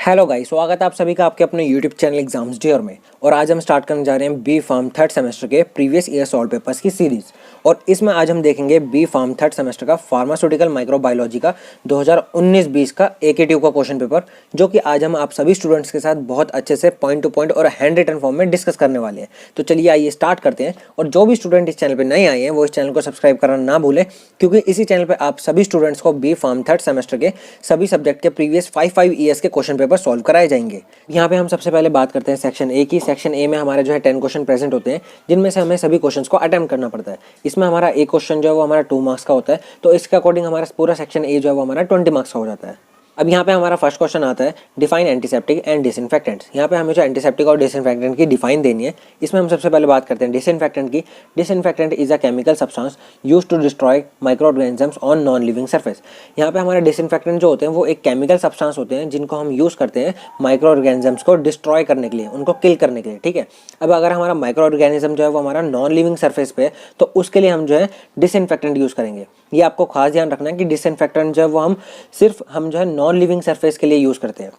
Hello guys, स्वागत है आप सभी का आपके अपने यूट्यूब चैनल एग्जाम्स डेयर में। और आज हम स्टार्ट करने जा रहे हैं बी फार्म थर्ड सेमेस्टर के प्रीवियस ईयर सॉल्व पेपर्स की सीरीज़। और इसमें आज हम देखेंगे बी फार्म थर्ड सेमेस्टर का फार्मास्यूटिकल माइक्रोबायोलॉजी का 2019-20 का AKTU का क्वेश्चन पेपर, जो कि आज हम आप सभी स्टूडेंट्स के साथ बहुत अच्छे से पॉइंट टू पॉइंट और हैंड रिटन फॉर्म में डिस्कस करने वाले हैं। तो चलिए आइए स्टार्ट करते हैं। और जो भी स्टूडेंट इस चैनल पर नए आए हैं वो इस चैनल को सब्सक्राइब करना ना भूलें, क्योंकि इसी चैनल पर आप सभी स्टूडेंट्स को बी फार्म थर्ड सेमेस्टर के सभी सब्जेक्ट के प्रीवियस 5 ईयर्स के क्वेश्चन पेपर सॉल्व कराए जाएंगे। यहाँ पे हम सबसे पहले बात करते हैं सेक्शन ए की। सेक्शन ए में हमारे जो है 10 क्वेश्चन प्रेजेंट होते हैं, जिनमें से हमें सभी क्वेश्चंस को अटेम्प्ट करना पड़ता है। इसमें हमारा एक क्वेश्चन जो है वो हमारा 2 मार्क्स का होता है, तो इसके अकॉर्डिंग हमारा पूरा सेक्शन ए जो है वो हमारा 20 मार्क्स का हो जाता है। अब यहाँ पे हमारा फर्स्ट क्वेश्चन आता है डिफाइन एंटीसेप्टिक एंड डिसइंफेक्टेंट्स। यहाँ पे हमें जो एंटीसेप्टिक और डिसइंफेक्टेंट की डिफाइन देनी है। इसमें हम सबसे पहले बात करते हैं डिसइंफेक्टेंट की। Disinfectant is a chemical substance used to destroy microorganisms on non living surface. यहाँ पे हमारे डिसइंफेक्टेंट जो होते हैं वो एक केमिकल सब्सटेंस होते हैं जिनको हम यूज़ करते हैं माइक्रो ऑर्गेनिजम्स को डिस्ट्रॉय करने के लिए, उनको किल करने के लिए। ठीक है, अब अगर हमारा माइक्रो ऑर्गेनिज्म जो है वो हमारा नॉन लिविंग सरफेस पे है, तो उसके लिए हम जो है डिसइंफेक्टेंट यूज़ करेंगे। ये आपको खास ध्यान रखना है कि डिसइंफेक्टेंट जो है वो हम सिर्फ जो है नॉन लिविंग सरफेस के लिए यूज़ करते हैं।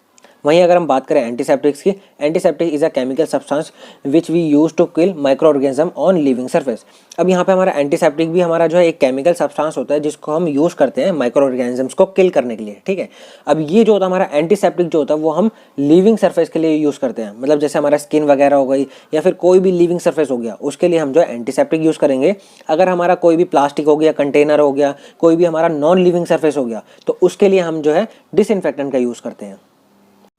वहीं अगर हम बात करें एंटीसेप्टिक्स की, antiseptic is a chemical substance which we use to kill microorganism on living surface. अब यहाँ पे हमारा एंटीसेप्टिक भी हमारा जो है एक केमिकल सब्सटेंस होता है जिसको हम यूज़ करते हैं माइक्रो ऑर्गेनिजम्स को किल करने के लिए। ठीक है, अब ये जो होता है हमारा एंटीसेप्टिक जो होता है वो हम लिविंग सरफेस के लिए यूज़ करते हैं। मतलब जैसे हमारा स्किन वगैरह हो गई या फिर कोई भी लिविंग सरफेस हो गया, उसके लिए हम जो है एंटीसेप्टिक यूज़ करेंगे। अगर हमारा कोई भी प्लास्टिक हो गया, कंटेनर हो गया, कोई भी हमारा नॉन लिविंग सरफेस हो गया, तो उसके लिए हम जो है डिसइंफेक्टेंट का यूज़ करते हैं।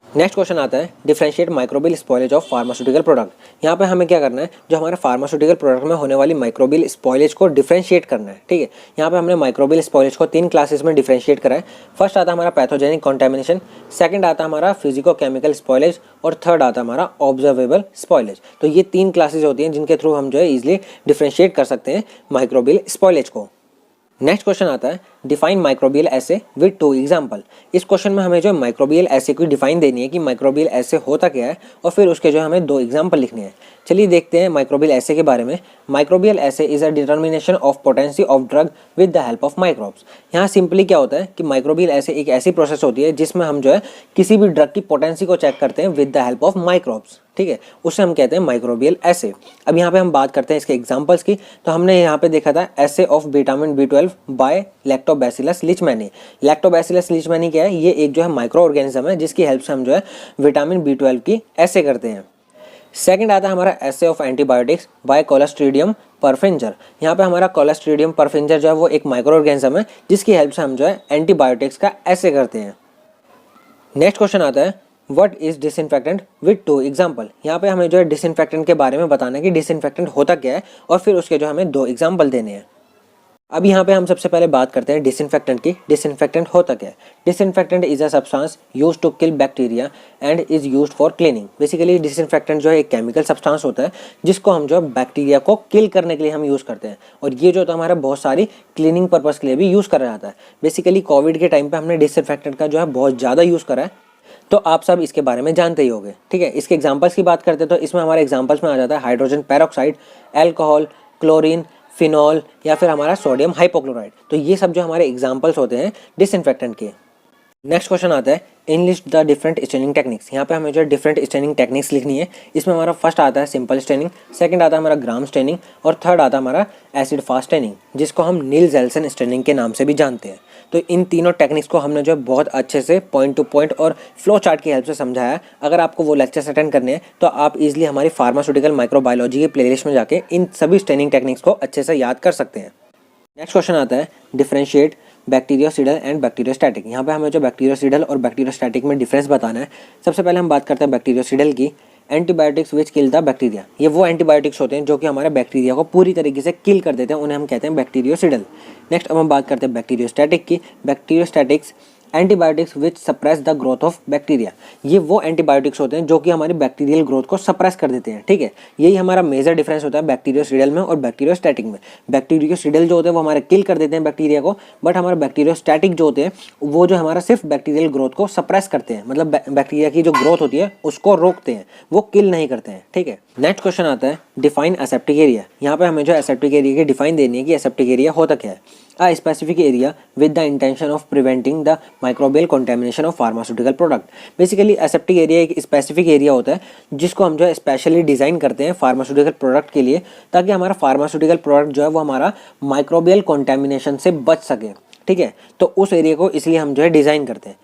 नेक्स्ट क्वेश्चन आता है differentiate microbial spoilage of pharmaceutical product. यहाँ पे हमें क्या करना है, जो हमारे फार्मास्यूटिकल प्रोडक्ट में होने वाली माइक्रोबियल स्पॉयलेज को डिफरेंशिएट करना है। ठीक है, यहाँ पे हमने माइक्रोबियल स्पॉयलेज को 3 क्लासेस में डिफरेंशिएट करा है। फर्स्ट आता है हमारा पैथोजेनिक कॉन्टेमिनेशन, सेकंड आता है हमारा फिजिको केमिकल स्पॉयलेज और थर्ड आता है हमारा ऑब्जर्वेबल स्पॉयलेज। तो ये 3 क्लासेज होती हैं जिनके थ्रू हम जो है इजिली डिफरेंशिएट कर सकते हैं माइक्रोबियल स्पॉयलेज को। नेक्स्ट क्वेश्चन आता है define microbial essay with 2 example. इस क्वेश्चन में हमें जो माइक्रोबियल एसे की डिफाइन देनी है कि माइक्रोबियल एसे होता क्या है, और फिर उसके जो हमें 2 एग्जाम्पल लिखने हैं। चलिए देखते हैं माइक्रोबियल एसे के बारे में। Microbial essay is a determination of potency of drug with the help of microbes. यहाँ सिंपली क्या होता है कि माइक्रोबियल एसे एक ऐसी प्रोसेस होती है जिसमें हम जो है किसी भी ड्रग की पोटेंसी को चेक करते हैं with the help of microbes. ठीक है, उसे हम कहते हैं माइक्रोबियल एसे। अब यहाँ पे हम बात करते हैं इसके एग्जांपल्स की। तो हमने यहाँ पे देखा था assay of vitamin B12 by lactobacillus leichmannii. Lactobacillus leichmannii क्या है, ये एक जो है माइक्रो ऑर्गेनिज्म है जिसकी हेल्प से हम जो है विटामिन B12 की एसे करते हैं। सेकंड आता है हमारा essay of antibiotics bye clostridium परफिंजर। यहाँ पे हमारा क्लोस्ट्रीडियम परफिंजर जो है वो एक माइक्रो ऑर्गेनिज्म है जिसकी हेल्प से हम जो है एंटीबायोटिक्स का एसे करते हैं। नेक्स्ट क्वेश्चन आता है what is disinfectant with 2 example. यहाँ पे हमें जो है डिसइंफेक्टेंट के बारे में बताना है कि डिसइंफेक्टेंट होता क्या है, और फिर उसके जो हमें 2 एग्जाम्पल देने हैं। अब यहाँ पे हम सबसे पहले बात करते हैं डिसइंफेक्टेंट की। डिसइंफेक्टेंट होता क्या है? Disinfectant is a substance used to kill bacteria and is used for cleaning. Basically disinfectant जो है एक केमिकल सब्सटेंस होता है जिसको हम जो है बैक्टीरिया को किल करने के लिए हम यूज़ करते हैं, और ये जो होता है हमारा बहुत सारी क्लीनिंग पर्पज़ के लिए भी यूज़ करा जाता है। बेसिकली कोविड के टाइम पर हमने डिसइंफेक्टेंट का जो है बहुत ज़्यादा यूज़ करा है, तो आप सब इसके बारे में जानते ही होंगे। ठीक है, इसके एग्जांपल्स की बात करते हैं तो इसमें हमारे एग्जांपल्स में आ जाता है hydrogen peroxide, alcohol, chlorine, phenol या फिर हमारा सोडियम हाइपोक्लोराइड। तो ये सब जो हमारे एग्जांपल्स होते हैं डिसइंफेक्टेंट के। नेक्स्ट क्वेश्चन आता है enlist the different staining techniques. यहाँ पे हमें जो डिफरेंट स्टेनिंग टेक्निक्स लिखनी है। इसमें हमारा फर्स्ट आता है सिंपल स्टेनिंग, सेकंड आता है हमारा ग्राम स्टेनिंग, और थर्ड आता है हमारा एसिड फास्ट स्टेनिंग, जिसको हम नील जेल्सन स्टेनिंग के नाम से भी जानते हैं। तो इन तीनों टेक्निक्स को हमने जो है बहुत अच्छे से पॉइंट टू पॉइंट और फ्लो चार्ट की हेल्प से समझाया है। अगर आपको वो लेक्चर्स अटेंड करने हैं तो आप इजीली हमारी फार्मास्यूटिकल माइक्रोबायोलॉजी की प्लेलिस्ट में जाके इन सभी स्टेनिंग टेक्निक्स को अच्छे से याद कर सकते हैं। नेक्स्ट क्वेश्चन आता है डिफरेंशिएट बैक्टीरियोसिडल एंड बैक्टीरियोस्टैटिक। यहाँ पे हमें जो बैक्टीरियोसिडल और बैक्टीरियोस्टैटिक में डिफरेंस बताना है। सबसे पहले हम बात करते हैं बैक्टीरियोसिडल की। Antibiotics which kill the bacteria. ये वो एंटीबायोटिक्स होते हैं जो कि हमारे बैक्टीरिया को पूरी तरीके से किल कर देते हैं, उन्हें हम कहते हैं बैक्टीरियोसिडल। नेक्स्ट अब हम बात करते हैं बैक्टीरियोस्टैटिक की। Bacteriostatics antibiotics which suppress the growth of bacteria. ये वो एंटीबायोटिक्स होते हैं जो कि हमारी बैक्टीरियल ग्रोथ को सप्रेस कर देते हैं। ठीक है, यही हमारा मेजर डिफरेंस होता है बैक्टीरियोसिडल में और बैक्टीरियोस्टैटिक में। बैक्टीरियोसिडल जो होते हैं वो हमारे किल कर देते हैं बैक्टीरिया को, बट हमारे बैक्टीरियोस्टैटिक जो होते हैं वो जो हमारा सिर्फ बैक्टीरियल ग्रोथ को सप्रेस करते हैं, मतलब बैक्टीरिया की जो ग्रोथ होती है उसको रोकते हैं, वो किल नहीं करते हैं। ठीक है, नेक्स्ट क्वेश्चन आता है डिफाइन एसेप्टिक एरिया। यहाँ पे हमें जो एसेप्टिक एरिया की डिफाइन देनी है कि एसेप्टिक एरिया होता क्या है। a specific area with the intention of preventing the microbial contamination of pharmaceutical product. Basically aseptic area एक स्पेसिफिक एरिया होता है जिसको हम जो है स्पेशली डिज़ाइन करते हैं फार्मास्यूटिकल प्रोडक्ट के लिए, ताकि हमारा फार्मास्यूटिकल प्रोडक्ट जो है वो हमारा माइक्रोबियल कॉन्टेमिनेशन से बच सके। ठीक है, तो उस एरिया को इसलिए हम जो है डिज़ाइन करते हैं।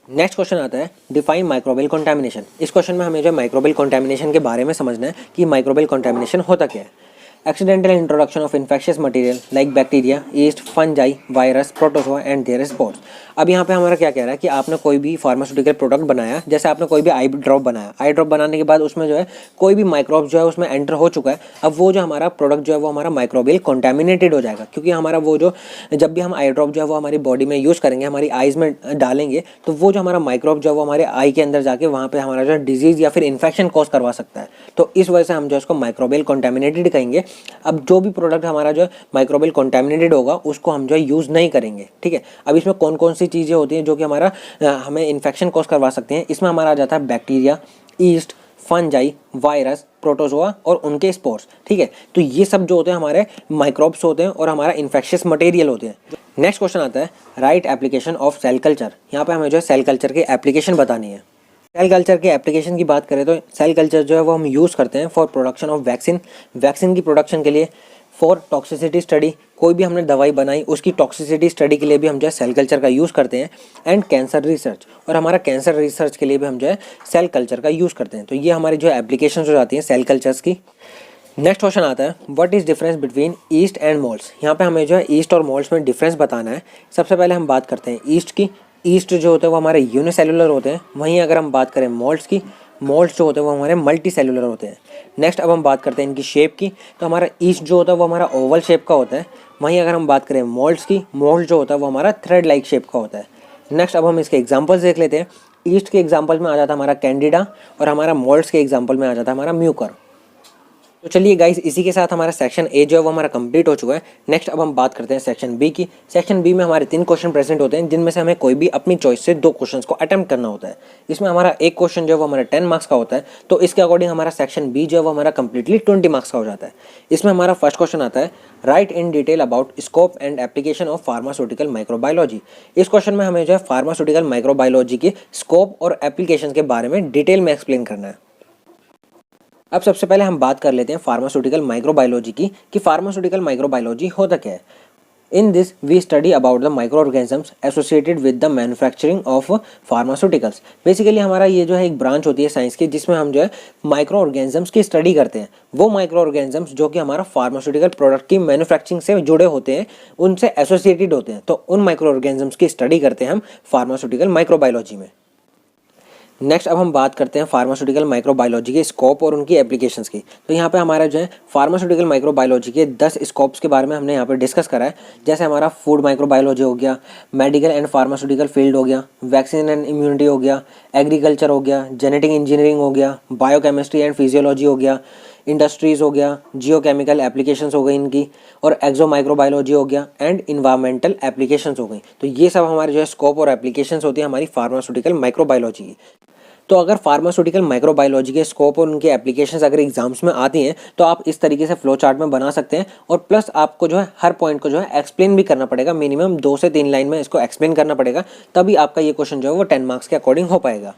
नेक्स्ट क्वेश्चन आता है डिफाइन माइक्रोबियल कंटामिनेशन। इस क्वेश्चन में हमें जो है माइक्रोबियल कंटामिनेशन के बारे में समझना है कि माइक्रोबियल कंटामिनेशन होता क्या है। Accidental introduction of infectious material like bacteria, yeast, fungi, virus, protozoa and their spores. अब यहाँ पे हमारा क्या कह रहा है कि आपने कोई भी फार्मास्यूटिकल प्रोडक्ट बनाया, जैसे आपने कोई भी आई ड्रॉप बनाया, आई ड्रॉप बनाने के बाद उसमें जो है कोई भी माइक्रोब जो है उसमें एंटर हो चुका है। अब वो जो हमारा प्रोडक्ट जो है वो हमारा माइक्रोबियल कंटामिनेटेड हो जाएगा, क्योंकि हमारा वो जो जब भी हम आई ड्रॉप जो है वो हमारी बॉडी में यूज़ करेंगे, हमारी आइज़ में डालेंगे, तो वो जो हमारा माइक्रोब जो है वो हमारे आई के अंदर जाके वहाँ पर हमारा जो है डिजीज़ या फिर इन्फेक्शन कॉज करवा सकता है। तो इस वजह से हम जो है उसको माइक्रोबियल कंटामिनेटेड कहेंगे। अब जो भी प्रोडक्ट हमारा जो है माइक्रोबियल कंटामिनेटेड होगा उसको हम जो है यूज़ नहीं करेंगे। ठीक है, अब इसमें कौन कौन सी चीज़ें होती हैं जो कि हमारा हमें इन्फेक्शन कॉज करवा सकते हैं। इसमें हमारा आ जाता है bacteria, yeast, fungi, virus, protozoa और उनके स्पोर्स। ठीक है, तो ये सब जो होते हैं हमारे माइक्रोब्स होते हैं और हमारा इन्फेक्शियस मटेरियल होते हैं। नेक्स्ट क्वेश्चन आता है write application of cell culture. यहाँ पे हमें जो है सेल कल्चर की एप्लीकेशन बतानी है। सेल कल्चर के एप्लीकेशन की बात करें तो सेल कल्चर जो है वो हम यूज़ करते हैं for production of vaccine, vaccine की प्रोडक्शन के लिए, फॉर टॉक्सिसिटी स्टडी, कोई भी हमने दवाई बनाई उसकी टॉक्सिसिटी स्टडी के लिए भी हम जो है सेल कल्चर का यूज़ करते हैं, एंड कैंसर रिसर्च, और हमारा कैंसर रिसर्च के लिए भी हम जो है सेल कल्चर का यूज़ करते हैं। तो ये हमारी जो एप्लीकेशन हो जाती हैं सेल कल्चर्स की। नेक्स्ट क्वेश्चन आता है what is difference between east and moulds. यहाँ पे हमें जो है ईस्ट और मोल्ड्स में डिफरेंस बताना है। सबसे पहले हम बात करते हैं ईस्ट की। ईस्ट जो होते हैं वो हमारे यूनिसेलुलर होते हैं, वहीं अगर हम बात करें मोल्ड्स की, मोल्ड्स जो होते हैं वो हमारे मल्टी सेलुलर होते हैं। नेक्स्ट अब हम बात करते हैं इनकी शेप की, तो हमारा ईस्ट जो होता है वो हमारा ओवल शेप का होता है, वहीं अगर हम बात करें मोल्ड्स की, मोल्ड जो होता है वो हमारा थ्रेड लाइक शेप का होता है। नेक्स्ट अब हम इसके एग्जाम्पल्स देख लेते हैं। ईस्ट के एग्जाम्पल में आ जाता है हमारा कैंडिडा, और हमारा मोल्ड्स के एग्जाम्पल में आ जाता है हमारा म्यूकर। तो चलिए गाइस, इसी के साथ हमारा सेक्शन ए जो है वो हमारा कंप्लीट हो चुका है। नेक्स्ट अब हम बात करते हैं सेक्शन बी की। सेक्शन बी में हमारे 3 क्वेश्चन प्रेजेंट होते हैं, जिनमें से हमें कोई भी अपनी चॉइस से 2 क्वेश्चंस को अटेम्प्ट करना होता है। इसमें हमारा एक क्वेश्चन जो है वो हमारा 10 मार्क्स का होता है, तो इसके अकॉर्डिंग हमारा सेक्शन बी जो है वो हमारा कंप्लीटली 20 मार्क्स का हो जाता है। इसमें हमारा फर्स्ट क्वेश्चन आता है right in detail about scope and application of pharmaceutical microbiology. इस क्वेश्चन में हमें जो है फार्मास्यूटिकल माइक्रोबायोलॉजी के स्कोप और एप्लीकेशन के बारे में डिटेल में एक्सप्लेन करना है। अब सबसे पहले हम बात कर लेते हैं फार्मास्यूटिकल माइक्रोबायोलॉजी की, कि फार्मास्यूटिकल माइक्रोबायोलॉजी होता क्या है। In this we study about the microorganisms associated with the manufacturing of pharmaceuticals. Basically हमारा ये जो है एक ब्रांच होती है साइंस की, जिसमें हम जो है माइक्रो ऑर्गेनिजम्स की स्टडी करते हैं। वो माइक्रो ऑर्गेनिजम्स जो कि हमारा फार्मास्यूटिकल प्रोडक्ट की मैन्युफैक्चरिंग से जुड़े होते हैं, उनसे एसोसिएटेड होते हैं, तो उन माइक्रो ऑर्गेनिजम्स की स्टडी करते हैं हम फार्मास्यूटिकल माइक्रोबायोलॉजी में। नेक्स्ट अब हम बात करते हैं फार्मास्यूटिकल माइक्रोबायोलॉजी के स्कोप और उनकी एप्लीकेशंस की। तो यहाँ पे हमारा जो है फार्मास्यूटिकल माइक्रोबायोलॉजी के 10 स्कोप्स के बारे में हमने यहाँ पे डिस्कस करा है। जैसे हमारा फूड माइक्रोबायोलॉजी हो गया, मेडिकल एंड फार्मास्यूटिकल फील्ड हो गया, वैक्सीन एंड इम्यूनिटी हो गया, एग्रीकल्चर हो गया, जेनेटिक इंजीनियरिंग हो गया, बायोकेमिस्ट्री एंड फिजियोलॉजी हो गया, इंडस्ट्रीज़ हो गया, जियोकेमिकल एप्लीकेशंस हो गई इनकी, और एक्सो माइक्रोबायोलॉजी हो गया, एंड इन्वायरमेंटल एप्लीकेशंस हो गई। तो ये सब हमारे जो है स्कोप और एप्लीकेशंस होती है हमारी फार्मास्यूटिकल माइक्रोबायोलॉजी की। तो अगर फार्मास्यूटिकल माइक्रोबायोलॉजी के स्कोप और उनके एप्लीकेशंस अगर एग्जाम्स में आती हैं, तो आप इस तरीके से फ्लो चार्ट में बना सकते हैं, और प्लस आपको जो है हर पॉइंट को जो है एक्सप्लेन भी करना पड़ेगा। मिनिमम 2 से 3 लाइन में इसको एक्सप्लेन करना पड़ेगा, तभी आपका ये क्वेश्चन जो है वो 10 मार्क्स के अकॉर्डिंग हो पाएगा।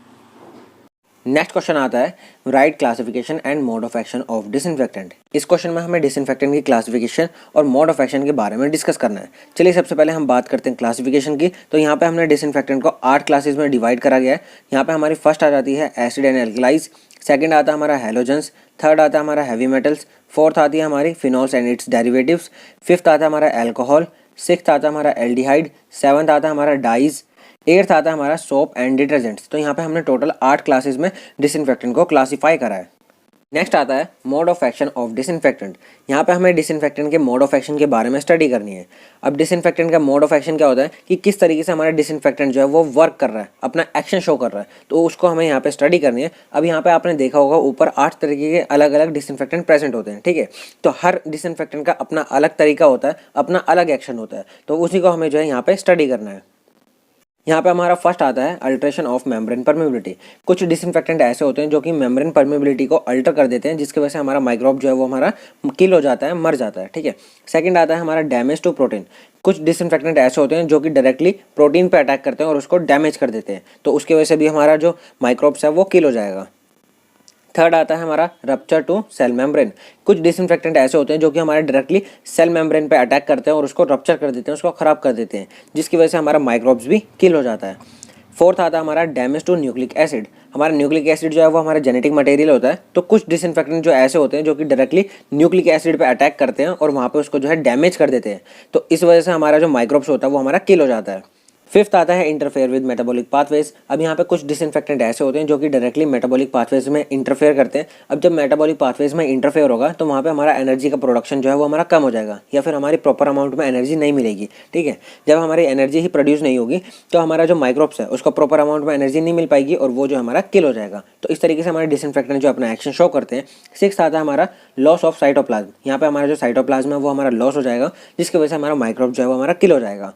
नेक्स्ट क्वेश्चन आता है right classification and mode of action of disinfectant. इस क्वेश्चन में हमें डिसइंफेक्टेंट की क्लासिफिकेशन और मोड ऑफ एक्शन के बारे में डिस्कस करना है। चलिए सबसे पहले हम बात करते हैं क्लासिफिकेशन की। तो यहाँ पे हमने डिसइंफेक्टेंट को 8 क्लासेस में डिवाइड करा गया है। यहाँ पे हमारी फर्स्ट आ जाती है एसिड एंड एल्कलाइज, सेकंड आता है हमारा हैलोजेंस, थर्ड आता है हमारा हैवी मेटल्स, फोर्थ आती है हमारी phenols and it's derivatives, fifth आता है हमारा एल्कोहल, सिक्स्थ आता है हमारा एल्डिहाइड, सेवंथ आता है हमारा डाइज, एट्थ आता है हमारा सोप एंड डिटर्जेंट्स। तो यहाँ पे हमने टोटल 8 क्लासेस में डिसइंफेक्टेंट को क्लासीफाई करा है। नेक्स्ट आता है mode of action of disinfectant. यहाँ पे हमें डिसइंफेक्टेंट के मोड ऑफ एक्शन के बारे में स्टडी करनी है। अब डिसइंफेक्टेंट का मोड ऑफ एक्शन क्या होता है कि किस तरीके से हमारा डिसइंफेक्टेंट जो है वो वर्क कर रहा है, अपना एक्शन शो कर रहा है, तो उसको हमें यहाँ पे स्टडी करनी है। अब यहाँ पे आपने देखा होगा ऊपर 8 तरीके के अलग अलग डिसइंफेक्टेंट प्रेजेंट होते हैं, ठीक है। तो हर डिसइंफेक्टेंट का अपना अलग तरीका होता है, अपना अलग एक्शन होता है, तो उसी को हमें जो है यहाँ पे स्टडी करना है। यहाँ पे हमारा फर्स्ट आता है अल्ट्रेशन ऑफ मेम्ब्रेन परमेबिलिटी। कुछ डिसइंफेक्टेंट ऐसे होते हैं जो कि मेम्ब्रेन परमेबिलिटी को अल्टर कर देते हैं, जिसकी वजह से हमारा माइक्रोब जो है वो हमारा किल हो जाता है, मर जाता है। ठीक है। सेकंड आता है हमारा डैमेज टू प्रोटीन। कुछ डिसइंफेक्टेंट ऐसे होते हैं जो कि डायरेक्टली प्रोटीन पे अटैक करते हैं और उसको डैमेज कर देते हैं, तो उसकी वजह से भी हमारा जो माइक्रोब्स है वो किल हो जाएगा। थर्ड आता है हमारा रप्चर टू सेल मेम्ब्रेन। कुछ डिसइंफेक्टेंट ऐसे होते हैं जो कि हमारे डायरेक्टली सेल मेम्ब्रेन पे अटैक करते हैं और उसको रप्चर कर देते हैं, उसको खराब कर देते हैं, जिसकी वजह से हमारा माइक्रोब्स भी किल हो जाता है। फोर्थ आता है हमारा डैमेज टू न्यूक्लिक एसिड। हमारा न्यूक्लिक एसिड जो है वो हमारा जेनेटिक मटेरियल होता है, तो कुछ डिसइंफेक्टेंट जो ऐसे होते हैं जो कि डायरेक्टली न्यूक्लिक एसिड पे अटैक करते हैं और वहाँ पे उसको जो है डैमेज कर देते हैं, तो इस वजह से हमारा जो माइक्रोब्स होता है वो हमारा किल हो जाता है। फिफ्थ आता है इंटरफेयर विद मेटाबॉलिक पाथवेज। अब यहाँ पे कुछ डिसइंफेक्टेंट ऐसे होते हैं जो कि डायरेक्टली मेटाबॉलिक पाथवेज में इंटरफेयर करते हैं। अब जब मेटाबॉलिक पाथवेज में इंटरफेयर होगा तो वहाँ पे हमारा एनर्जी का प्रोडक्शन जो है वो हमारा कम हो जाएगा, या फिर हमारी प्रॉपर अमाउंट में एनर्जी नहीं मिलेगी। ठीक है। जब हमारी एनर्जी ही प्रोड्यूस नहीं होगी तो हमारा जो माइक्रोब्स है उसको प्रॉपर अमाउंट में एनर्जी नहीं मिल पाएगी और वो जो हमारा किल हो जाएगा। तो इस तरीके से हमारे डिसइंफेक्टेंट जो अपना एक्शन शो करते हैं। सिक्स्थ आता है हमारा लॉस ऑफ साइटोप्लाज्म। यहाँ पे हमारा जो साइटोप्लाज्म है वो हमारा लॉस हो जाएगा, जिसकी वजह से हमारा माइक्रोब जो है वो हमारा किल हो जाएगा।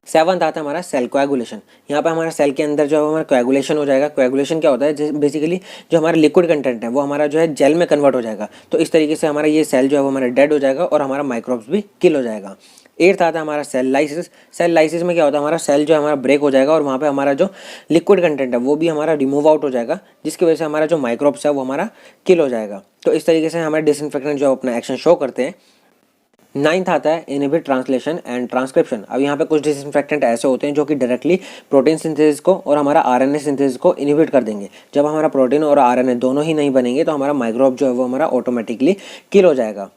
सेवंथ आता है हमारा सेल कोएगुलेशन। यहाँ पे हमारा सेल के अंदर जो है हमारा कोएगुलेशन हो जाएगा। कोएगुलेशन क्या होता है, बेसिकली जो हमारा लिक्विड कंटेंट है वो हमारा जो है जेल में कन्वर्ट हो जाएगा, तो इस तरीके से हमारा ये सेल जो है वो हमारा डेड हो जाएगा और हमारा माइक्रोब्स भी किल हो जाएगा। एट्थ आता है हमारा सेल लाइसिस। सेल लाइसिस में क्या होता है, हमारा सेल जो है हमारा ब्रेक हो जाएगा और वहाँ पे हमारा जो लिक्विड कंटेंट है वो भी हमारा रिमूव आउट हो जाएगा, जिसकी वजह से हमारा जो माइक्रोब्स है वो हमारा किल हो जाएगा। तो इस तरीके से हमारे डिसइंफेक्टेंट जो अपना एक्शन शो करते हैं। नाइन्थ आता है इनहिबिट ट्रांसलेशन एंड ट्रांसक्रिप्शन। अब यहाँ पे कुछ डिसइंफेक्टेंट ऐसे होते हैं जो कि डायरेक्टली प्रोटीन सिंथेसिस को और हमारा आरएनए सिंथेसिस को इनहिबिट कर देंगे। जब हमारा प्रोटीन और आरएनए दोनों ही नहीं बनेंगे तो हमारा माइक्रोब जो है वो हमारा ऑटोमेटिकली किल हो जाएगा।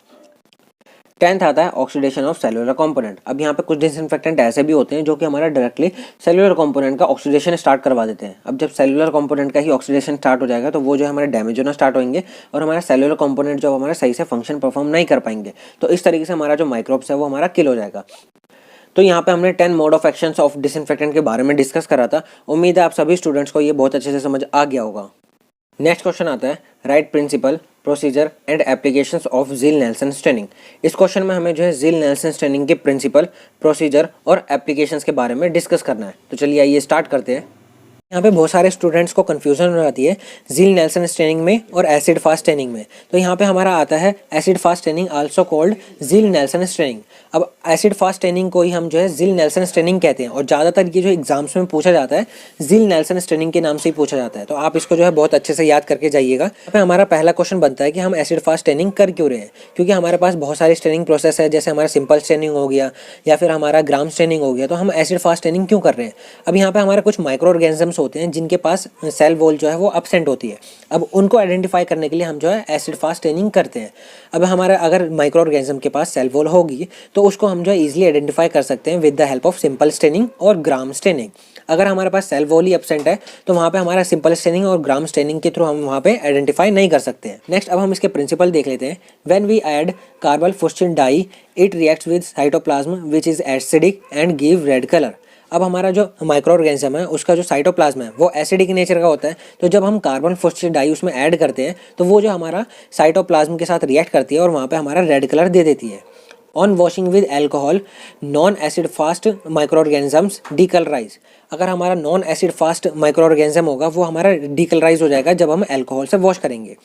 टेंथ आता है ऑक्सीडेशन ऑफ सेलुलर कंपोनेंट। अब यहाँ पे कुछ डिसइंफेक्टेंट ऐसे भी होते हैं जो कि हमारा डायरेक्टली सेलुलर कंपोनेंट का ऑक्सीडेशन स्टार्ट करवा देते हैं। अब जब सेलुलर कंपोनेंट का ही ऑक्सीडेशन स्टार्ट हो जाएगा तो वो जो हमारे डैमेज होना स्टार्ट होंगे और हमारा सेलुलर कंपोनेंट जो हमारा सही से फंक्शन परफॉर्म नहीं कर पाएंगे, तो इस तरीके से हमारा जो माइक्रोब्स है वो हमारा किल हो जाएगा। तो यहाँ पे हमने 10 mode of actions of disinfectant के बारे में डिस्कस करा था। उम्मीद है आप सभी स्टूडेंट्स को ये बहुत अच्छे से समझ आ गया होगा। नेक्स्ट क्वेश्चन आता है write principle, procedure and applications of Ziehl Neelsen staining. इस क्वेश्चन में हमें जो है ज़ील नेल्सन स्टेनिंग के प्रिंसिपल, प्रोसीजर और एप्लीकेशंस के बारे में डिस्कस करना है। तो चलिए आइए स्टार्ट करते हैं। यहाँ पे बहुत सारे स्टूडेंट्स को कन्फ्यूजन हो जाती है ज़ील नेल्सन स्टेनिंग में और एसिड फास्ट स्टेनिंग में। तो यहाँ पे हमारा आता है acid fast staining also called zeal Neelsen staining. अब एसिड फास्ट स्टेनिंग को ही हम जो है ज़ील नेल्सन स्टेनिंग कहते हैं और ज़्यादातर ये जो एग्जाम्स में पूछा जाता है ज़ील नेल्सन स्टेनिंग के नाम से ही पूछा जाता है। तो आप इसको जो है बहुत अच्छे से याद करके जाइएगा। यहाँ पे हमारा पहला क्वेश्चन बनता है कि हम एसिड फास्ट स्टेनिंग कर क्यों रहे हैं, क्योंकि हमारे पास बहुत सारी स्टेनिंग प्रोसेस है, जैसे हमारा सिंपल स्टेनिंग हो गया या फिर हमारा ग्राम स्टेनिंग हो गया। तो हम एसिड फास्ट स्टेनिंग क्यों कर रहे हैं? अब यहाँ पे हमारे कुछ माइक्रो ऑर्गेनिजम्स होते हैं जिनके पास सेल वॉल जो है वो एब्सेंट होती है। अब उनको आइडेंटिफाई करने के लिए हम जो है एसिड फास्ट स्टेनिंग करते हैं। अब हमारा अगर माइक्रो ऑर्गेनिज्म के पास सेल वॉल होगी तो उसको हम जो है इजीली आइडेंटिफाई कर सकते हैं with the help of simple staining और ग्राम स्टेनिंग। अगर हमारे पास सेल वॉल ही एब्सेंट है तो वहाँ पे हमारा सिंपल स्टेनिंग और ग्राम स्टेनिंग के थ्रू हम वहाँ पे आइडेंटिफाई नहीं कर सकते हैं। नेक्स्ट अब हम इसके प्रिंसिपल देख लेते हैं। When we add carbol fuchsin dye it reacts with cytoplasm which is acidic and give red colour. अब हमारा जो माइक्रो ऑर्गेनिज्म है उसका जो साइटोप्लाज्म है वो एसिडिक नेचर का होता है, तो जब हम कार्बन फॉस्फेट डाई उसमें ऐड करते हैं तो वो जो हमारा साइटोप्लाज्म के साथ रिएक्ट करती है और वहाँ पे हमारा रेड कलर दे देती है। On washing with alcohol non acid fast micro organisms decolourise. अगर हमारा non acid fast micro organism होगा वो हमारा डीकलराइज हो जाएगा जब हम एल्कोहल से वॉश करेंगे।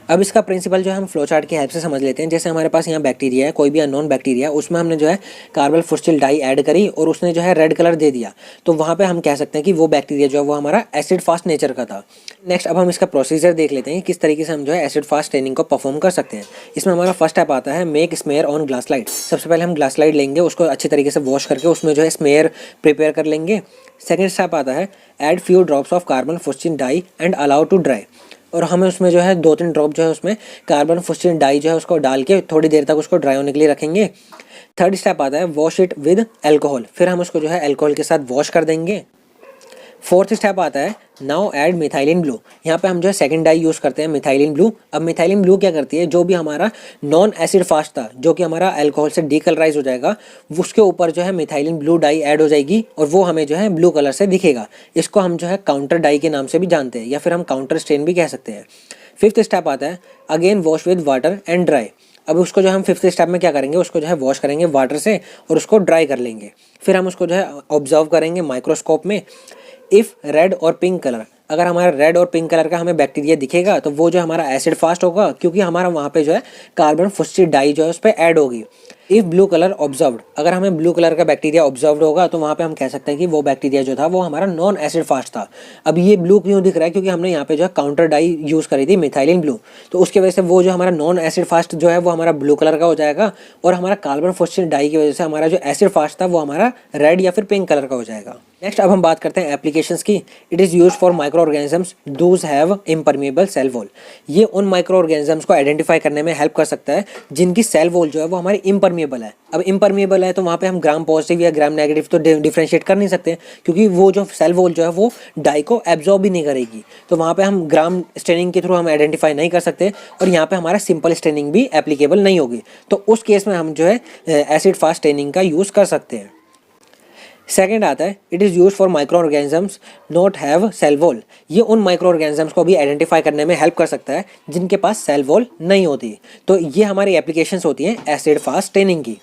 अब इसका प्रिंसिपल जो है हम फ्लो चार्ट की हेल्प से समझ लेते हैं। जैसे हमारे पास यहाँ बैक्टीरिया है, कोई भी अननोन बैक्टीरिया, उसमें हमने जो है कार्बल फुस्टिल डाई ऐड करी और उसने जो है रेड कलर दे दिया, तो वहाँ पे हम कह सकते हैं कि वो बैक्टीरिया जो है वो हमारा एसिड फास्ट नेचर का था। नेक्स्ट अब हम इसका प्रोसीजर देख लेते हैं किस तरीके से हम जो है एसिड फास्ट स्टेनिंग को परफॉर्म कर सकते हैं। इसमें हमारा फर्स्ट स्टेप आता है make smear on glass slide. सबसे पहले हम ग्लास स्लाइड लेंगे, उसको अच्छी तरीके से वॉश करके उसमें जो है स्मेयर प्रिपेयर कर लेंगे। सेकेंड स्टेप आता है add few drops of carbon fuchsin dye and allow to dry. और हमें उसमें जो है 2-3 ड्रॉप जो है उसमें कार्बन फुस्टिन डाई जो है उसको डाल के थोड़ी देर तक उसको ड्राई होने के लिए रखेंगे। थर्ड स्टेप आता है वॉश इट विद एल्कोहल। फिर हम उसको जो है एल्कोहल के साथ वॉश कर देंगे। फोर्थ स्टेप आता है नाउ ऐड मिथाइलिन ब्लू। यहाँ पे हम जो है सेकंड डाई यूज़ करते हैं मिथाइलिन ब्लू। अब मिथाइलिन ब्लू क्या करती है, जो भी हमारा नॉन एसिड फास्ट था जो कि हमारा अल्कोहल से डीकलराइज हो जाएगा, उसके ऊपर जो है मिथाइलिन ब्लू डाई ऐड हो जाएगी और वो हमें जो है ब्लू कलर से दिखेगा। इसको हम जो है काउंटर डाई के नाम से भी जानते हैं या फिर हम काउंटर स्टेन भी कह सकते हैं। फिफ्थ स्टेप आता है again wash with water and dry. अब उसको जो हम फिफ्थ स्टेप में क्या करेंगे, उसको जो है वॉश करेंगे वाटर से और उसको ड्राई कर लेंगे। फिर हम उसको जो है ऑब्जर्व करेंगे माइक्रोस्कोप में। इफ़ रेड और पिंक कलर, अगर हमारा रेड और पिंक कलर का हमें बैक्टीरिया दिखेगा तो वो जो हमारा एसिड फास्ट होगा, क्योंकि हमारा वहाँ पे जो है कार्बन फॉस्फेट डाई जो है उस पर ऐड होगी। इफ़ ब्लू कलर ऑब्जर्व्ड, अगर हमें ब्लू कलर का बैक्टीरिया ऑब्जर्व्ड होगा तो वहाँ पे हम कह सकते हैं कि वो बैक्टीरिया जो था वो हमारा नॉन एसिड फास्ट था। अब ये ब्लू क्यों दिख रहा है, क्योंकि हमने यहाँ पे जो है काउंटर डाई यूज़ करी थी मिथाइलिन ब्लू, तो उसकी वजह से वो जो हमारा नॉन एसिड फास्ट जो है वो हमारा ब्लू कलर का हो जाएगा, और हमारा कार्बन फॉस्फेट डाई की वजह से हमारा जो एसिड फास्ट था वो हमारा रेड या फिर पिंक कलर का हो जाएगा। नेक्स्ट अब हम बात करते हैं एप्लीकेशंस की। It is used for microorganisms those have impermeable cell wall. ये उन माइक्रो ऑर्गेनिजम्स को आइडेंटिफाई करने में हेल्प कर सकता है जिनकी सेल वॉल जो है वो हमारी इम्परमिएबल है। अब इम्परमिएबल है तो वहाँ पे हम ग्राम पॉजिटिव या ग्राम नेगेटिव तो डिफ्रेंशिएट कर नहीं सकते, क्योंकि वो जो सेल वॉल जो है वो डाई को एब्जॉर्ब भी नहीं करेगी, तो वहाँ पे हम ग्राम स्टेनिंग के थ्रू हम आइडेंटिफाई नहीं कर सकते, और यहाँ पे हमारा सिंपल स्टेनिंग भी एप्लीकेबल नहीं होगी। तो उस केस में हम जो है एसिड फास्ट स्टेनिंग का यूज़ कर सकते हैं। सेकेंड आता है it is use for microorganisms not have cell wall. ये उन माइक्रो ऑर्गेनिजम्स को भी आइडेंटिफाई करने में हेल्प कर सकता है जिनके पास सेल वॉल नहीं होती। तो ये हमारी एप्लीकेशंस होती हैं एसिड फास्ट स्टेनिंग की।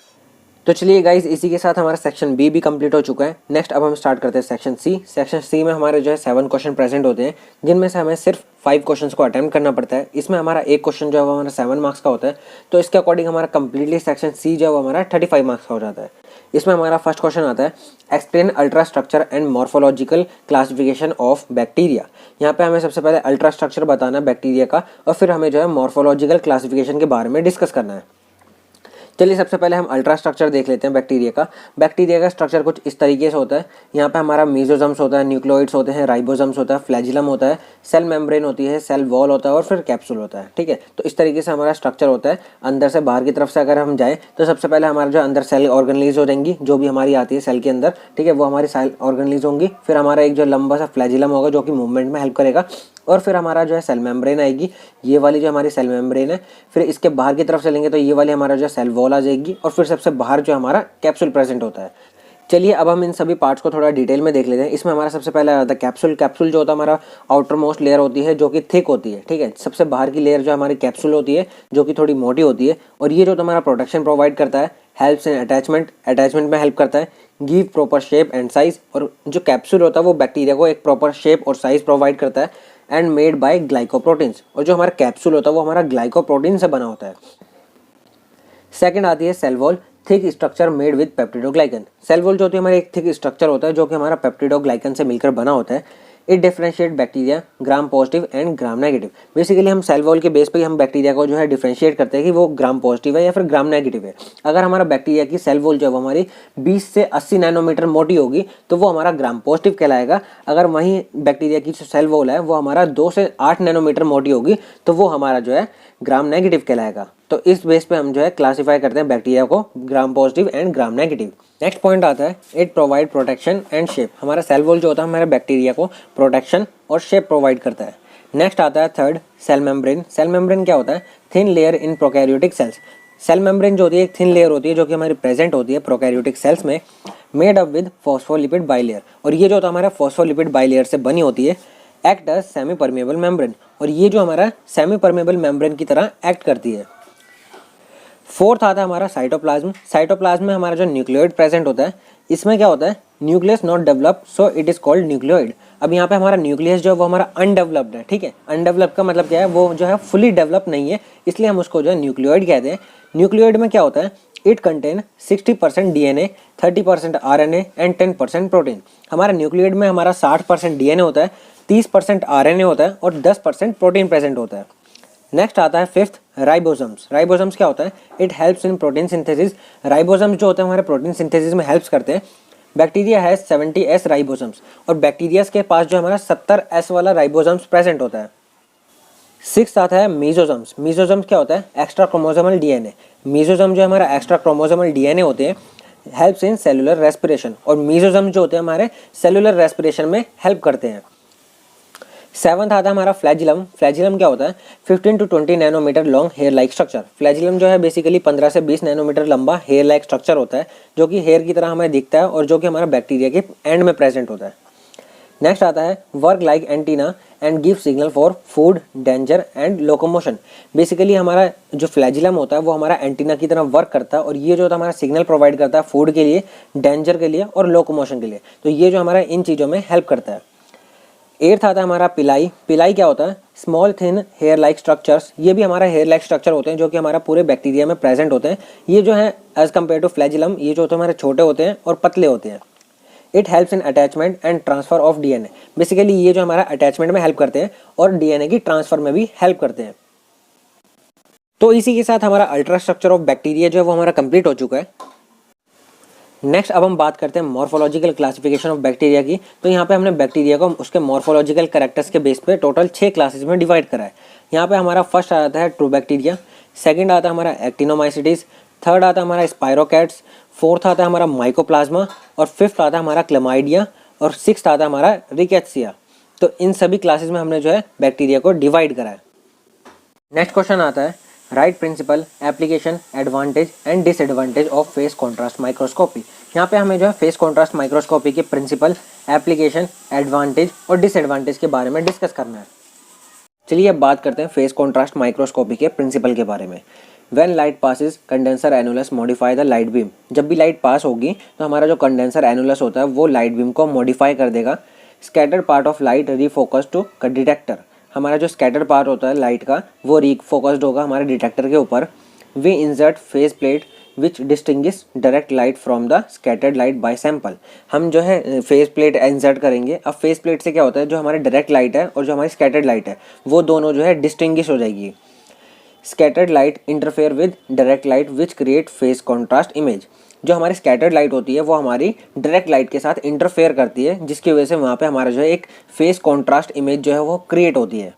तो चलिए गाइज, इसी के साथ हमारा सेक्शन बी भी कंप्लीट हो चुका है। नेक्स्ट अब हम स्टार्ट करते हैं सेक्शन सी। सेक्शन सी में हमारे जो है 7 क्वेश्चन प्रेजेंट होते हैं, जिनमें से हमें सिर्फ 5 क्वेश्चंस को अटेम्प्ट करना पड़ता है। इसमें हमारा एक क्वेश्चन जो है वो हमारा 7 मार्क्स का होता है, तो इसके अकॉर्डिंग हमारा कंप्लीटली सेक्शन सी जो है वो हमारा 35 मार्क्स का हो जाता है। इसमें हमारा फर्स्ट क्वेश्चन आता है explain ultra structure and morphological classification of bacteria. यहाँ पे हमें सबसे पहले अल्ट्रा स्ट्रक्चर बताना है बैक्टीरिया का, और फिर हमें जो है मॉर्फोलॉजिकल क्लासिफिकेशन के बारे में डिस्कस करना है। चलिए सबसे पहले हम अल्ट्रा स्ट्रक्चर देख लेते हैं बैक्टीरिया का। बैक्टीरिया का स्ट्रक्चर कुछ इस तरीके से होता है। यहाँ पे हमारा मीजोजम्स होता है, न्यूक्लियोइड्स होते हैं, राइबोजम्स होता है, फ्लैजिलम होता है, सेल मेम्ब्रेन होती है, सेल वॉल होता है और फिर कैप्सूल होता है। ठीक है, तो इस तरीके से हमारा स्ट्रक्चर होता है। अंदर से बाहर की तरफ से अगर हम जाएँ तो सबसे पहले हमारा जो अंदर सेल ऑर्गेनलीज हो जाएंगी, जो भी हमारी आती है सेल के अंदर, ठीक है, वो हमारी सेल ऑर्गेनलीज होंगी। फिर हमारा एक जो लंबा सा फ्लैजिलम होगा जो कि मूवमेंट में हेल्प करेगा, और फिर हमारा जो है सेल मेम्ब्रेन आएगी, ये वाली जो हमारी सेल मेम्ब्रेन है। फिर इसके बाहर की तरफ चलेंगे तो ये वाली हमारा जो सेल वॉल आ जाएगी, और फिर सबसे बाहर जो हमारा कैप्सूल प्रेजेंट होता है। चलिए अब हम इन सभी पार्ट्स को थोड़ा डिटेल में देख लेते हैं। इसमें हमारा सबसे पहले आता है कैप्सूल। कैप्सूल जो होता है हमारा आउटर मोस्ट लेयर होती है जो कि थिक होती है। ठीक है, सबसे बाहर की लेयर जो हमारी कैप्सूल होती है जो कि थोड़ी मोटी होती है, और ये जो हमारा प्रोटेक्शन प्रोवाइड करता है, हेल्प्स इन अटैचमेंट में हेल्प करता है, give proper shape and size. और जो कैप्सूल होता है वो बैक्टीरिया को एक प्रॉपर शेप और साइज प्रोवाइड करता है, एंड मेड बाय ग्लाइकोप्रोटीन्स। और जो हमारा कैप्सूल होता है वो हमारा ग्लाइकोप्रोटीन से बना होता है। सेकंड आती है cell wall, thick structure made with peptidoglycan. Cell wall जो होती है हमारा एक थिक स्ट्रक्चर होता है जो कि हमारा पेप्टिडोग्लाइकन से मिलकर बना होता है। It differentiate bacteria gram positive and gram negative. Basically हम सेल वॉल के बेस पे ही हम बैक्टीरिया को जो है डिफरेंशिएट करते हैं कि वो ग्राम पॉजिटिव है या फिर ग्राम नेगेटिव है। अगर हमारा बैक्टीरिया की सेल वॉल जो है वो हमारी 20 से 80 नैनोमीटर मोटी होगी तो वो हमारा ग्राम पॉजिटिव कहलाएगा। अगर वहीं बैक्टीरिया की जो सेल वॉल है वो हमारा 2 से 8 नैनोमीटर मोटी होगी तो वो हमारा जो है ग्राम नेगेटिव कहलाएगा। तो इस बेस पे हम जो है क्लासीफाई करते हैं बैक्टीरिया को gram positive and gram negative. Next point आता है it provide protection and shape. हमारा सेल वॉल जो होता है हमारे बैक्टीरिया को प्रोटेक्शन और शेप प्रोवाइड करता है। नेक्स्ट आता है third cell membrane. Cell membrane क्या होता है? Thin layer in prokaryotic cells. Cell membrane जो होती है एक थिन लेयर होती है जो कि हमारी प्रेजेंट होती है प्रोकैरियोटिक सेल्स में, made up with phospholipid bilayer. और ये जो होता है हमारा फॉस्फोलिपिड बाइलेयर से बनी होती है। Act as semipermeable membrane, और ये जो हमारा सेमी परमेबल मेम्ब्रेन की तरह एक्ट करती है। फोर्थ आता है हमारा साइटोप्लाज्म। साइटोप्लाज्म में हमारा जो न्यूक्लियोइड प्रेजेंट होता है, इसमें क्या होता है? Nucleus not develop so it is called nucleoid. अब यहाँ पे हमारा न्यूक्लियस जो है वो हमारा अनडेवलप्ड है। ठीक है, अनडेवलप का मतलब क्या है? वो जो है फुली डेवलप नहीं है, इसलिए हम उसको जो है न्यूक्लियोइड कहते हैं। न्यूक्लियोइड में क्या होता है? It contain 60% DNA, 30% RNA and 10% protein. हमारा न्यूक्लियोइड में हमारा 60% DNA होता है, 30% RNA होता है और 10% प्रोटीन प्रेजेंट होता है। नेक्स्ट आता है फिफ्थ राइबोसोम्स। राइबोसोम्स क्या होता है? It helps in protein synthesis. Ribosomes जो होते हैं हमारे प्रोटीन सिंथेसिस में हेल्प्स करते हैं। बैक्टीरिया हैज 70S राइबोसोम्स, और बैक्टीरियाज के पास जो हमारा 70S वाला राइबोसोम्स प्रेजेंट होता है। सिक्स आता है मीजोसोम्स। मीजोसोम्स क्या होता है? Extra chromosomal DNA। मीजोसोम जो हमारा एक्स्ट्रा क्रोमोसोमल DNA होते हैं, हेल्प्स इन सेलुलर रेस्पिरेशन, और मीजोसोम जो होते हैं हमारे सेलुलर रेस्पिरेशन में हेल्प करते हैं। सेवंथ आता है हमारा फ्लैजिलम। फ्लैजिलम क्या होता है? 15 to 20 nanometre long hair like structure. Flagellum जो है बेसिकली 15 से 20 नैनोमीटर लंबा हेयर लाइक स्ट्रक्चर होता है जो कि हेयर की तरह हमें दिखता है और जो कि हमारा बैक्टीरिया के एंड में प्रेजेंट होता है। नेक्स्ट आता है work like antenna and give signal for food, danger and locomotion. Basically हमारा जो फ्लैजिलम होता है वो हमारा एंटीना की तरह वर्क करता है और ये जो हमारा सिग्नल प्रोवाइड करता है फूड के लिए, डेंजर के लिए और लोकोमोशन के लिए। तो ये जो हमारा इन चीज़ों में हेल्प करता है। 8th आता है हमारा पिलाई। पिलाई क्या होता है? Small thin hair like structures. ये भी हमारा हेयर लाइक स्ट्रक्चर होते हैं जो कि हमारा पूरे बैक्टीरिया में प्रेजेंट होते हैं। ये जो है एज कम्पेयर टू फ्लैजिलम, ये जो होते हैं हमारे छोटे होते हैं और पतले होते हैं। It helps in attachment and transfer of DNA. Basically ये जो हमारा अटैचमेंट में हेल्प करते हैं और डीएनए की ट्रांसफर में भी हेल्प करते हैं। तो इसी के साथ हमारा अल्ट्रा स्ट्रक्चर ऑफ बैक्टीरिया जो है वो हमारा कंप्लीट हो चुका है। नेक्स्ट अब हम बात करते हैं मॉर्फोलॉजिकल क्लासिफिकेशन ऑफ बैक्टीरिया की। तो यहाँ पे हमने बैक्टीरिया को उसके मॉर्फोलॉजिकल कैरेक्टर्स के बेस पे टोटल 6 क्लासेस में डिवाइड करा है। यहाँ पे हमारा फर्स्ट आता है ट्रू बैक्टीरिया, सेकंड आता है हमारा एक्टिनोमाइसिटीज, थर्ड आता है हमारा स्पायरोकैट्स, फोर्थ आता है हमारा माइकोप्लाज्मा और फिफ्थ आता है हमारा क्लेमाइडिया और सिक्स्थ आता है हमारा रिकेट्सिया। तो इन सभी क्लासेस में हमने जो है बैक्टीरिया को डिवाइड करा है। नेक्स्ट क्वेश्चन आता है write principle, application, advantage and disadvantage of phase contrast microscopy. यहाँ पे हमें जो है फेस कॉन्ट्रास्ट माइक्रोस्कोपी के प्रिंसिपल, एप्लीकेशन, एडवांटेज और डिसएडवांटेज के बारे में डिस्कस करना है। चलिए अब बात करते हैं फेस कॉन्ट्रास्ट माइक्रोस्कोपी के प्रिंसिपल के बारे में। When light passes condenser annulus modify the light beam. जब भी लाइट पास होगी तो हमारा जो कंडेंसर एनुलस होता है वो लाइट बीम को मॉडिफाई कर देगा। Scattered part of light refocus to detector. हमारा जो स्कैटर्ड पार्ट होता है लाइट का वो रीफोकस्ड होगा हमारे डिटेक्टर के ऊपर। We insert phase plate which distinguish direct light from the scattered light by sample. हम जो है फेस प्लेट इंसर्ट करेंगे। अब फेस प्लेट से क्या होता है, जो हमारे डायरेक्ट लाइट है और जो हमारी स्कैटर्ड लाइट है वो दोनों जो है डिस्टिंग्विश हो जाएगी। Scattered light interfere with direct light which create face contrast image. जो हमारी स्कैटर्ड लाइट होती है वो हमारी डायरेक्ट लाइट के साथ इंटरफेयर करती है, जिसकी वजह से वहाँ पे हमारा जो है एक फेस कॉन्ट्रास्ट इमेज जो है वो क्रिएट होती है।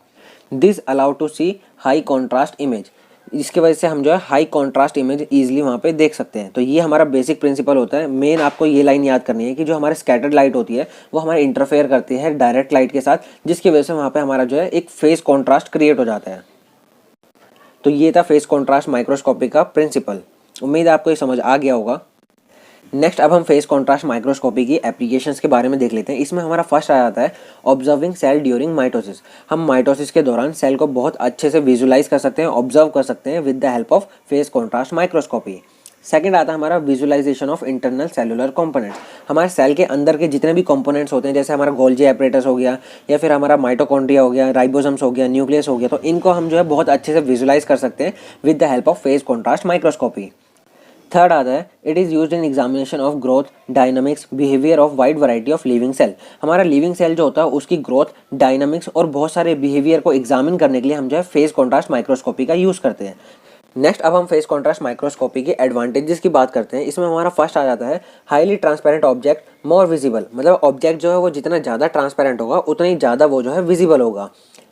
This allow to see high contrast image. इसकी वजह से हम जो है हाई कॉन्ट्रास्ट इमेज ईजिली वहाँ पे देख सकते हैं। तो ये हमारा बेसिक प्रिंसिपल होता है। मेन आपको ये लाइन याद करनी है कि जो हमारे स्कैटर्ड लाइट होती है वो हमारे इंटरफेयर करती है डायरेक्ट लाइट के साथ, जिसकी वजह से वहाँ पे हमारा जो है एक फेस कॉन्ट्रास्ट क्रिएट हो जाता है। तो ये था फेस कॉन्ट्रास्ट माइक्रोस्कोपी का प्रिंसिपल। उम्मीद है आपको ये समझ आ गया होगा। नेक्स्ट अब हम फेस कॉन्ट्रास्ट माइक्रोस्कोपी की एप्लीकेशंस के बारे में देख लेते हैं। इसमें हमारा फर्स्ट आ जाता है ऑब्जर्विंग सेल ड्यूरिंग माइटोसिस। हम माइटोसिस के दौरान सेल को बहुत अच्छे से विजुलाइज कर सकते हैं, ऑब्जर्व कर सकते हैं with the help of phase contrast microscopy. Second आता है हमारा visualisation of internal cellular components. हमारे सेल के अंदर के जितने भी कंपोनेंट्स होते हैं, जैसे हमारा गोल्जी एपरेटस हो गया या फिर हमारा माइटोकॉन्ड्रिया हो गया, राइबोसोम्स हो गया, न्यूक्लियस हो गया, तो इनको हम जो है बहुत अच्छे से विजुलाइज कर सकते हैं with the help of phase contrast microscopy. Third आता है it is used in examination of growth, dynamics, behaviour of wide variety of living cell. हमारा लिविंग सेल जो होता है उसकी ग्रोथ, डायनामिक्स और बहुत सारे बिहेवियर को एग्जामिन करने के लिए हम जो है फेस कॉन्ट्रास्ट माइक्रोस्कोपी का यूज़ करते हैं। नेक्स्ट अब हम फेस कॉन्ट्रास्ट माइक्रोस्कोपी के एडवांटेजेस की बात करते हैं। इसमें हमारा फर्स्ट आ जाता है highly transparent object more visible. मतलब ऑब्जेक्ट जो है वो जितना ज़्यादा ट्रांसपेरेंट होगा उतना ही ज़्यादा वो जो है विजिबल होगा।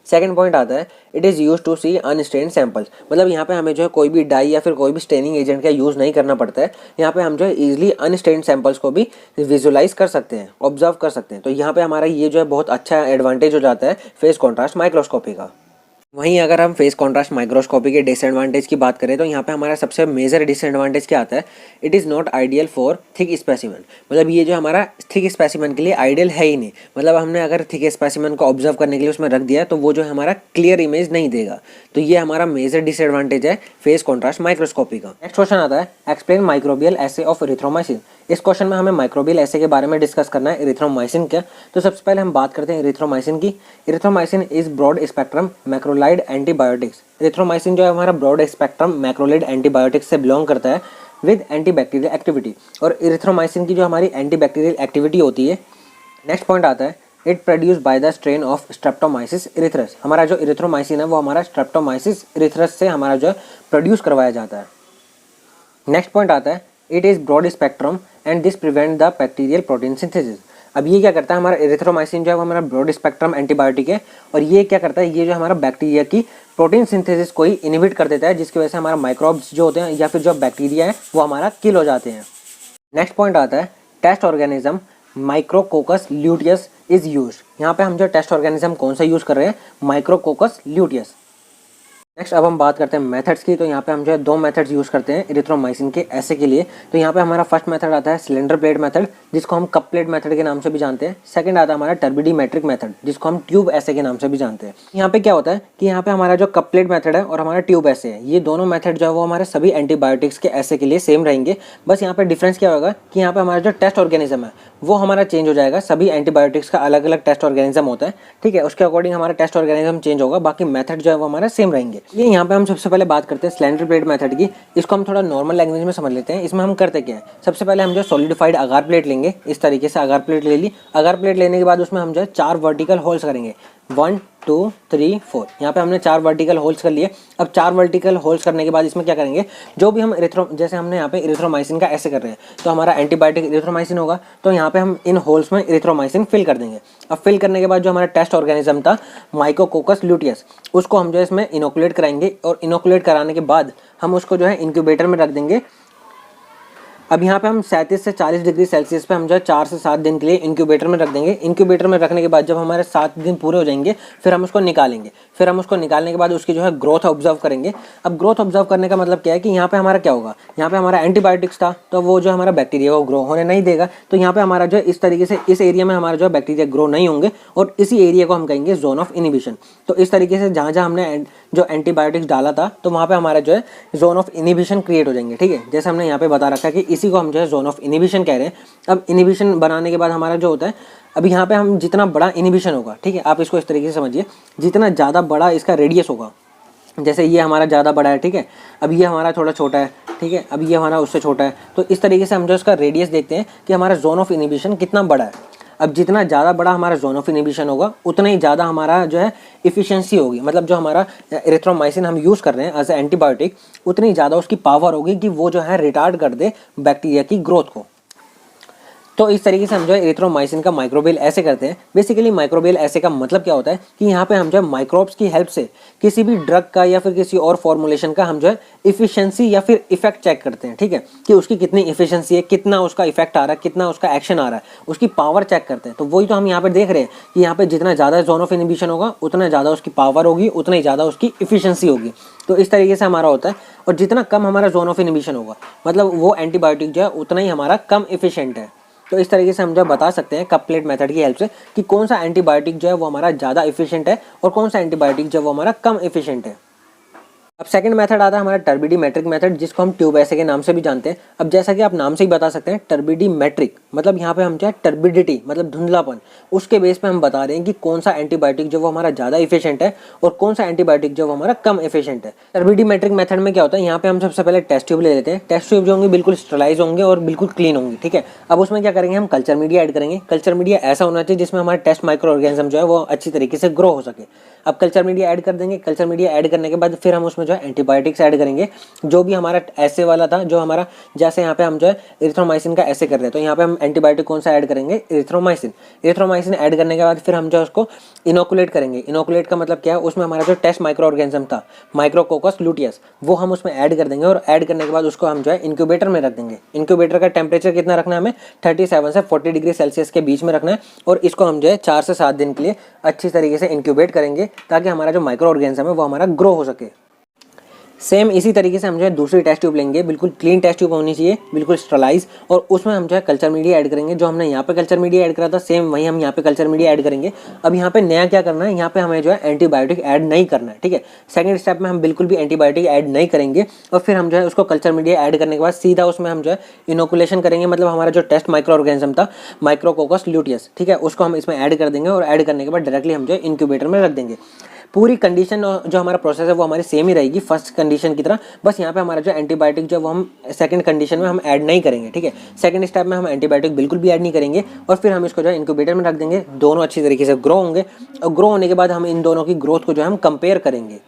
सेकंड पॉइंट आता है it is use to see unstained samples. मतलब यहाँ पे हमें जो है कोई भी डाई या फिर कोई भी स्टेनिंग एजेंट का यूज़ नहीं करना पड़ता है। यहाँ पे हम जो है इजीली अनस्टेन्ड सैंपल्स को भी विजुलाइज कर सकते हैं, ऑब्जर्व कर सकते हैं। तो यहाँ पे हमारा ये जो है बहुत अच्छा एडवांटेज हो जाता है फेस कॉन्ट्रास्ट माइक्रोस्कोपी का। वहीं अगर हम फेस कॉन्ट्रास्ट माइक्रोस्कोपी के डिसएडवांटेज की बात करें तो यहाँ पे हमारा सबसे मेजर डिसएडवांटेज क्या आता है, it is not ideal for thick specimen. मतलब ये जो हमारा थिक स्पेसिमन के लिए आइडियल है ही नहीं। मतलब हमने अगर थिक स्पेसिमन को ऑब्जर्व करने के लिए उसमें रख दिया तो वो जो है हमारा क्लियर इमेज नहीं देगा। तो ये हमारा मेजर डिसएडवांटेज है फेस कॉन्ट्रास्ट माइक्रोस्कोपी का। नेक्स्ट क्वेश्चन आता है explain microbial essay of erythromycin. इस क्वेश्चन में हमें माइक्रोबियल एसे के बारे में डिस्कस करना है, इरिथ्रोमाइसिन क्या। तो सबसे पहले हम बात करते हैं इरिथ्रोमाइसिन की। Erythromycin is broad spectrum macrolide antibiotics. Erythromycin जो है हमारा ब्रॉड स्पेक्ट्रम मैक्रोलाइड एंटीबायोटिक्स से बिलोंग करता है विद एंटीबैक्टीरियल एक्टिविटी। और इरिथ्रोमाइसिन की जो हमारी एंटीबैक्टीरियल एक्टिविटी होती है। नेक्स्ट पॉइंट आता है it produce by the strain of streptomyces erythreus. हमारा जो इरिथ्रोमाइसिन है वो हमारा स्ट्रेप्टोमाइसिस इरिथ्रस से हमारा जो है प्रोड्यूस करवाया जाता है। नेक्स्ट पॉइंट आता है it is broad spectrum and this prevent the bacterial protein synthesis. अब ये क्या करता है, हमारा इरिथ्रोमाइसिन जो है वो हमारा ब्रॉड स्पेक्ट्रम एंटीबायोटिक है और ये क्या करता है, ये जो हमारा बैक्टीरिया की प्रोटीन सिंथेसिस को ही इनहिबिट कर देता है, जिसकी वजह से हमारा माइक्रोब्स जो होते हैं या फिर जो बैक्टीरिया है वो हमारा किल हो जाते हैं। नेक्स्ट पॉइंट आता है test organism micrococcus luteus is used. यहाँ पे हम जो टेस्ट ऑर्गेनिज्म कौन सा यूज़ कर रहे हैं, माइक्रोकोकस ल्यूटियस। नेक्स्ट अब हम बात करते हैं मेथड्स की। तो यहाँ पे हम जो है दो मेथड्स यूज़ करते हैं इरिथ्रोमाइसिन के ऐसे के लिए। तो यहाँ पे हमारा फर्स्ट मेथड आता है सिलेंडर प्लेट मेथड, जिसको हम कप प्लेट मेथड के नाम से भी जानते हैं। सेकंड आता है हमारा टर्बिडीमेट्रिक मेथड, जिसको हम ट्यूब ऐसे के नाम से भी जानते हैं। यहाँ पे क्या होता है कि यहाँ पे हमारा जो कप प्लेट मेथड है और हमारा ट्यूब ऐसे है, ये दोनों मेथड जो है वो हमारे सभी एंटीबायोटिक्स के ऐसे के लिए सेम रहेंगे। बस यहाँ पे डिफरेंस क्या होगा कि यहाँ पे हमारा जो टेस्ट ऑर्गेनिज्म है वो हमारा चेंज हो जाएगा। सभी एंटीबायोटिक्स का अलग अलग टेस्ट ऑर्गेनिज्म होता है, ठीक है, उसके अकॉर्डिंग हमारा टेस्ट ऑर्गेनिज्म चेंज होगा, बाकी मेथड जो है वो हमारा सेम रहेंगे। ये यहाँ पे हम सबसे पहले बात करते हैं सिलेंडर प्लेट मेथड की। इसको हम थोड़ा नॉर्मल लैंग्वेज में समझ लेते हैं। इसमें हम करते क्या है, सबसे पहले हम जो सॉलिडिफाइड अगार प्लेट लेंगे, इस तरीके से अगार प्लेट ले ली। अगार प्लेट लेने के बाद उसमें हम जो है 4 वर्टिकल होल्स करेंगे, 1 2 3 4। यहाँ पे हमने 4 वर्टिकल होल्स कर लिए। अब 4 वर्टिकल होल्स करने के बाद इसमें क्या करेंगे, जो भी हम जैसे हमने यहाँ पे इरिथ्रोमाइसिन का ऐसे कर रहे हैं, तो हमारा एंटीबायोटिक इरिथ्रोमाइसिन होगा, तो यहाँ पे हम इन होल्स में इरिथ्रोमाइसिन फिल कर देंगे। अब फिल करने के बाद जो हमारा टेस्ट ऑर्गेनिज्म था माइकोकोकस ल्यूटियस, उसको हम जो है इसमें इनोकुलेट कराएंगे, और इनोकुलेट कराने के बाद हम उसको जो है इंक्यूबेटर में रख देंगे। अब यहाँ पे हम 37 से 40 डिग्री सेल्सियस पे हम जो है 4 से 7 दिन के लिए इंक्यूबेटर में रख देंगे। इंक्यूबेटर में रखने के बाद जब हमारे 7 दिन पूरे हो जाएंगे, फिर हम उसको निकालेंगे। फिर हम उसको निकालने के बाद उसकी जो है ग्रोथ ऑब्जर्व करेंगे। अब ग्रोथ ऑब्जर्व करने का मतलब क्या है कि यहाँ पे हमारा क्या होगा, यहाँ पे हमारा एंटीबायोटिक्स था, तो वो जो हमारा बैक्टीरिया को ग्रो होने नहीं देगा। तो यहाँ पे हमारा जो है इस तरीके से इस एरिया में हमारा जो है बैक्टीरिया ग्रो नहीं होंगे, और इसी एरिया को हम कहेंगे जोन ऑफ इनिबिशन। तो इस तरीके से जहाँ जहाँ हमने जो एंटीबायोटिक्स डाला था, तो वहाँ पे हमारा जो है जोन ऑफ इनिबिशन क्रिएट हो जाएंगे, ठीक है। जैसे हमने यहाँ पे बता रखा है कि इसी को हम जो है जोन ऑफ इनिबिशन कह रहे हैं। अब इनिबिशन बनाने के बाद हमारा जो होता है, अब यहाँ पे हम जितना बड़ा इनिबिशन होगा, ठीक है, आप इसको इस तरीके से समझिए, जितना ज़्यादा बड़ा इसका रेडियस होगा, जैसे ये हमारा ज़्यादा बड़ा है, ठीक है, अब ये हमारा थोड़ा छोटा है, ठीक है, अब ये हमारा उससे छोटा है, तो इस तरीके से हम जो इसका रेडियस देखते हैं कि हमारा जोन ऑफ इनिबिशन कितना बड़ा है। अब जितना ज़्यादा बड़ा हमारा जोन ऑफ इनिबिशन होगा, उतना ही ज़्यादा हमारा जो है इफिशिएंसी होगी, मतलब जो हमारा इरिथ्रोमाइसिन हम यूज़ कर रहे हैं एज ए एंटीबायोटिक, उतनी ज़्यादा उसकी पावर होगी कि वो जो है रिटार्ड कर दे बैक्टीरिया की ग्रोथ को। तो इस तरीके से हम जो है इरिथ्रोमाइसिन का माइक्रोबियल ऐसे करते हैं। बेसिकली माइक्रोबियल ऐसे का मतलब क्या होता है कि यहाँ पे हम जो है माइक्रोब्स की हेल्प से किसी भी ड्रग का या फिर किसी और फॉर्मुलेशन का हम जो है इफिशिएंसी या फिर इफेक्ट चेक करते हैं, ठीक है, कि उसकी कितनी इफिशिएंसी है, कितना उसका इफेक्ट आ रहा है, कितना उसका एक्शन आ रहा है, उसकी पावर चेक करते हैं। तो वही तो हम यहाँ पे देख रहे हैं कि यहाँ पे जितना ज़्यादा जोन ऑफ इनिबिशन होगा, उतना ज़्यादा उसकी पावर होगी, उतना ही ज़्यादा उसकी इफिशिएंसी होगी। तो इस तरीके से हमारा होता है। और जितना कम हमारा जोन ऑफ इनिबिशन होगा, मतलब वो एंटीबायोटिक जो है उतना ही हमारा कम इफिशिएंट है। तो इस तरीके से हम जो बता सकते हैं कप प्लेट मेथड की हेल्प से कि कौन सा एंटीबायोटिक जो है वो हमारा ज़्यादा इफिशिएंट है और कौन सा एंटीबायोटिक जो है वो हमारा कम इफिशिएंट है। अब सेकंड मेथड आता है हमारा टर्बिडीमेट्रिक मेथड, जिसको हम ट्यूब ऐसे के नाम से भी जानते हैं। अब जैसा कि आप नाम से ही बता सकते हैं टर्बिडीमेट्रिक, मतलब यहाँ पे हम जो है टर्बिडिटी मतलब धुंधलापन, उसके बेस पे हम बता रहे हैं कि कौन सा एंटीबायोटिक जो वो हमारा ज़्यादा इफिशिएंट है और कौन सा एंटीबायोटिक जो वो हमारा कम इफिशिएंट है। टर्बिडीमेट्रिक मेथड में क्या होता है, यहाँ पे हम सबसे पहले टेस्ट ट्यूब ले लेते हैं। टेस्ट ट्यूब जो होंगे बिल्कुल स्टरलाइज होंगे और बिल्कुल क्लीन होंगे, ठीक है। अब उसमें क्या करेंगे, हम कल्चर मीडिया ऐड करेंगे। कल्चर मीडिया ऐसा होना चाहिए जिसमें हमारा टेस्ट माइक्रो ऑर्गेनिज्म जो है वो अच्छी तरीके से ग्रो हो सके। अब कल्चर मीडिया ऐड कर देंगे। कल्चर मीडिया ऐड करने के बाद फिर हम उसमें जो है एंटीबायोटिक्स ऐड करेंगे। जो भी हमारा ऐसे वाला था, जो हमारा जैसे यहाँ पे हम जो है इरिथ्रोमाइसिन का ऐसे कर रहे हैं, तो यहाँ पे हम एंटीबायोटिक कौन सा ऐड करेंगे, इरिथ्रोमाइसिन। इरिथ्रोमाइसिन ऐड करने के बाद फिर हम जो उसको इनोकुलेट करेंगे। इनोकुलेट का मतलब क्या है, उसमें हमारा जो टेस्ट माइक्रो ऑर्गेनिज्म था माइक्रोकोकस ल्यूटियस, वो हम उसमें ऐड कर देंगे। और ऐड करने के बाद उसको हम जो है इंक्यूबेटर में रख देंगे। इंक्यूबेटर का टेम्परेचर कितना रखना है, हमें 37 से 40 डिग्री सेल्सियस के बीच में रखना है। और इसको हम जो है 4 से 7 दिन के लिए अच्छी तरीके से इंक्यूबेट करेंगे, ताकि हमारा जो माइक्रो ऑर्गेनिज्म है वो हमारा ग्रो हो सके। सेम इसी तरीके से हम जो है दूसरी टेस्ट ट्यूब लेंगे। बिल्कुल क्लीन टेस्ट ट्यूब होनी चाहिए, बिल्कुल स्टरलाइज, और उसमें हम जो है कल्चर मीडिया ऐड करेंगे। जो हमने यहाँ पे कल्चर मीडिया ऐड करा था, सेम वही हम यहाँ पे कल्चर मीडिया ऐड करेंगे। अब यहाँ पे नया क्या करना है, यहाँ पे हमें जो है एंटीबायोटिक ऐड नहीं करना है, ठीक है। सेकंड स्टेप में हम बिल्कुल भी एंटीबायोटिक ऐड नहीं करेंगे। और फिर हम जो है उसको कल्चर मीडिया ऐड करने के बाद सीधा उसमें हम जो है इनोकुलेशन करेंगे। मतलब हमारा जो टेस्ट माइक्रो ऑर्गेनिज्म था माइक्रोकोकस ल्यूटियस, ठीक है, उसको हम इसमें ऐड कर देंगे। और ऐड करने के बाद डायरेक्टली हम जो है इंक्यूबेटर में रख देंगे। पूरी कंडीशन जो हमारा प्रोसेस है वो हमारी सेम ही रहेगी फर्स्ट कंडीशन की तरह। बस यहाँ पे हमारा जो एंटीबायोटिक जो वो हम सेकंड कंडीशन में हम ऐड नहीं करेंगे, ठीक है। सेकंड स्टेप में हम एंटीबायोटिक बिल्कुल भी ऐड नहीं करेंगे। और फिर हम इसको जो है इंक्यूबेटर में रख देंगे। दोनों अच्छी तरीके से ग्रो होंगे, और ग्रो होने के बाद हम इन दोनों की ग्रोथ को जो है हम कंपेयर करेंगे।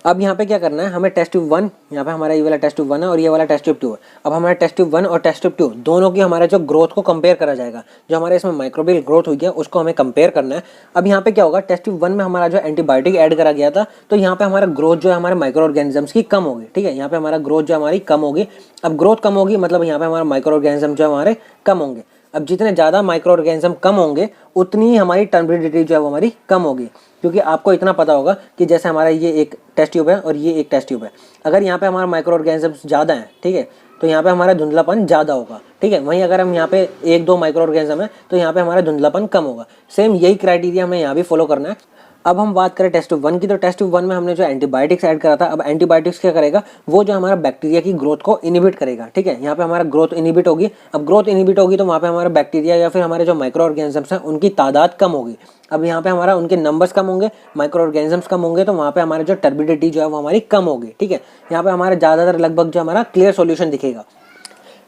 अब यहाँ पे क्या करना है, हमें टेस्ट ट्यूब 1, यहाँ पे हमारा ये वाला टेस्ट ट्यूब 1 है और ये वाला टेस्ट ट्यूब 2 है। अब हमारा टेस्ट ट्यूब 1 और टेस्ट ट्यूब 2 दोनों की हमारा जो ग्रोथ को कंपेयर करा जाएगा। जो हमारे इसमें माइक्रोबियल ग्रोथ हुई है उसको हमें कंपेयर करना है। अब यहाँ पे क्या होगा, टेस्ट ट्यूब 1 में हमारा जो एंटीबायोटिक ऐड करा गया था, तो यहाँ पे हमारा ग्रोथ जो है हमारे माइक्रो ऑर्गेनिजम्स की कम होगी, ठीक है। यहाँ पे हमारा ग्रोथ जो हमारी कम होगी। अब ग्रोथ कम होगी मतलब यहाँ पे हमारा माइक्रो ऑर्गेनिज्म जो हमारे कम होंगे। अब जितने ज़्यादा माइक्रो ऑर्गेनिज्म कम होंगे उतनी ही हमारी टर्बिडिटी जो है वो हमारी कम होगी, क्योंकि आपको इतना पता होगा कि जैसे हमारा ये एक टेस्ट ट्यूब है और ये एक टेस्ट ट्यूब है, अगर यहाँ पे हमारा माइक्रो ऑर्गेनिज्म ज़्यादा है, ठीक है, तो यहाँ पे हमारा धुंधलापन ज़्यादा होगा, ठीक है। वहीं अगर हम यहाँ पे एक दो माइक्रो ऑर्गेनिज्म है तो यहाँ पे हमारा धुंधलापन कम होगा। सेम यही क्राइटेरिया हमें यहाँ भी फॉलो करना है। अब हम बात करें टेस्ट ट्यूब 1 की, तो टेस्ट ट्यूब 1 में हमने जो एंटीबायोटिक्स ऐड करा था। अब एंटीबायोटिक्स क्या करेगा, वो जो हमारा बैक्टीरिया की ग्रोथ को इनिबिट करेगा, ठीक है। यहाँ पे हमारा ग्रोथ इनिबिट होगी। अब ग्रोथ इनिबिट होगी तो वहाँ पे हमारा बैक्टीरिया या फिर हमारे जो माइक्रो ऑर्गेनिजम्स हैं उनकी तादाद कम होगी। अब यहाँ पे हमारा उनके नंबर्स कम होंगे, माइक्रो ऑर्गेनिजम्स कम होंगे, तो वहाँ पे हमारे जो टर्बिडिटी जो है वो हमारी कम होगी, ठीक है। यहाँ पे हमारा ज़्यादातर लगभग जो हमारा क्लियर सोल्यूशन दिखेगा।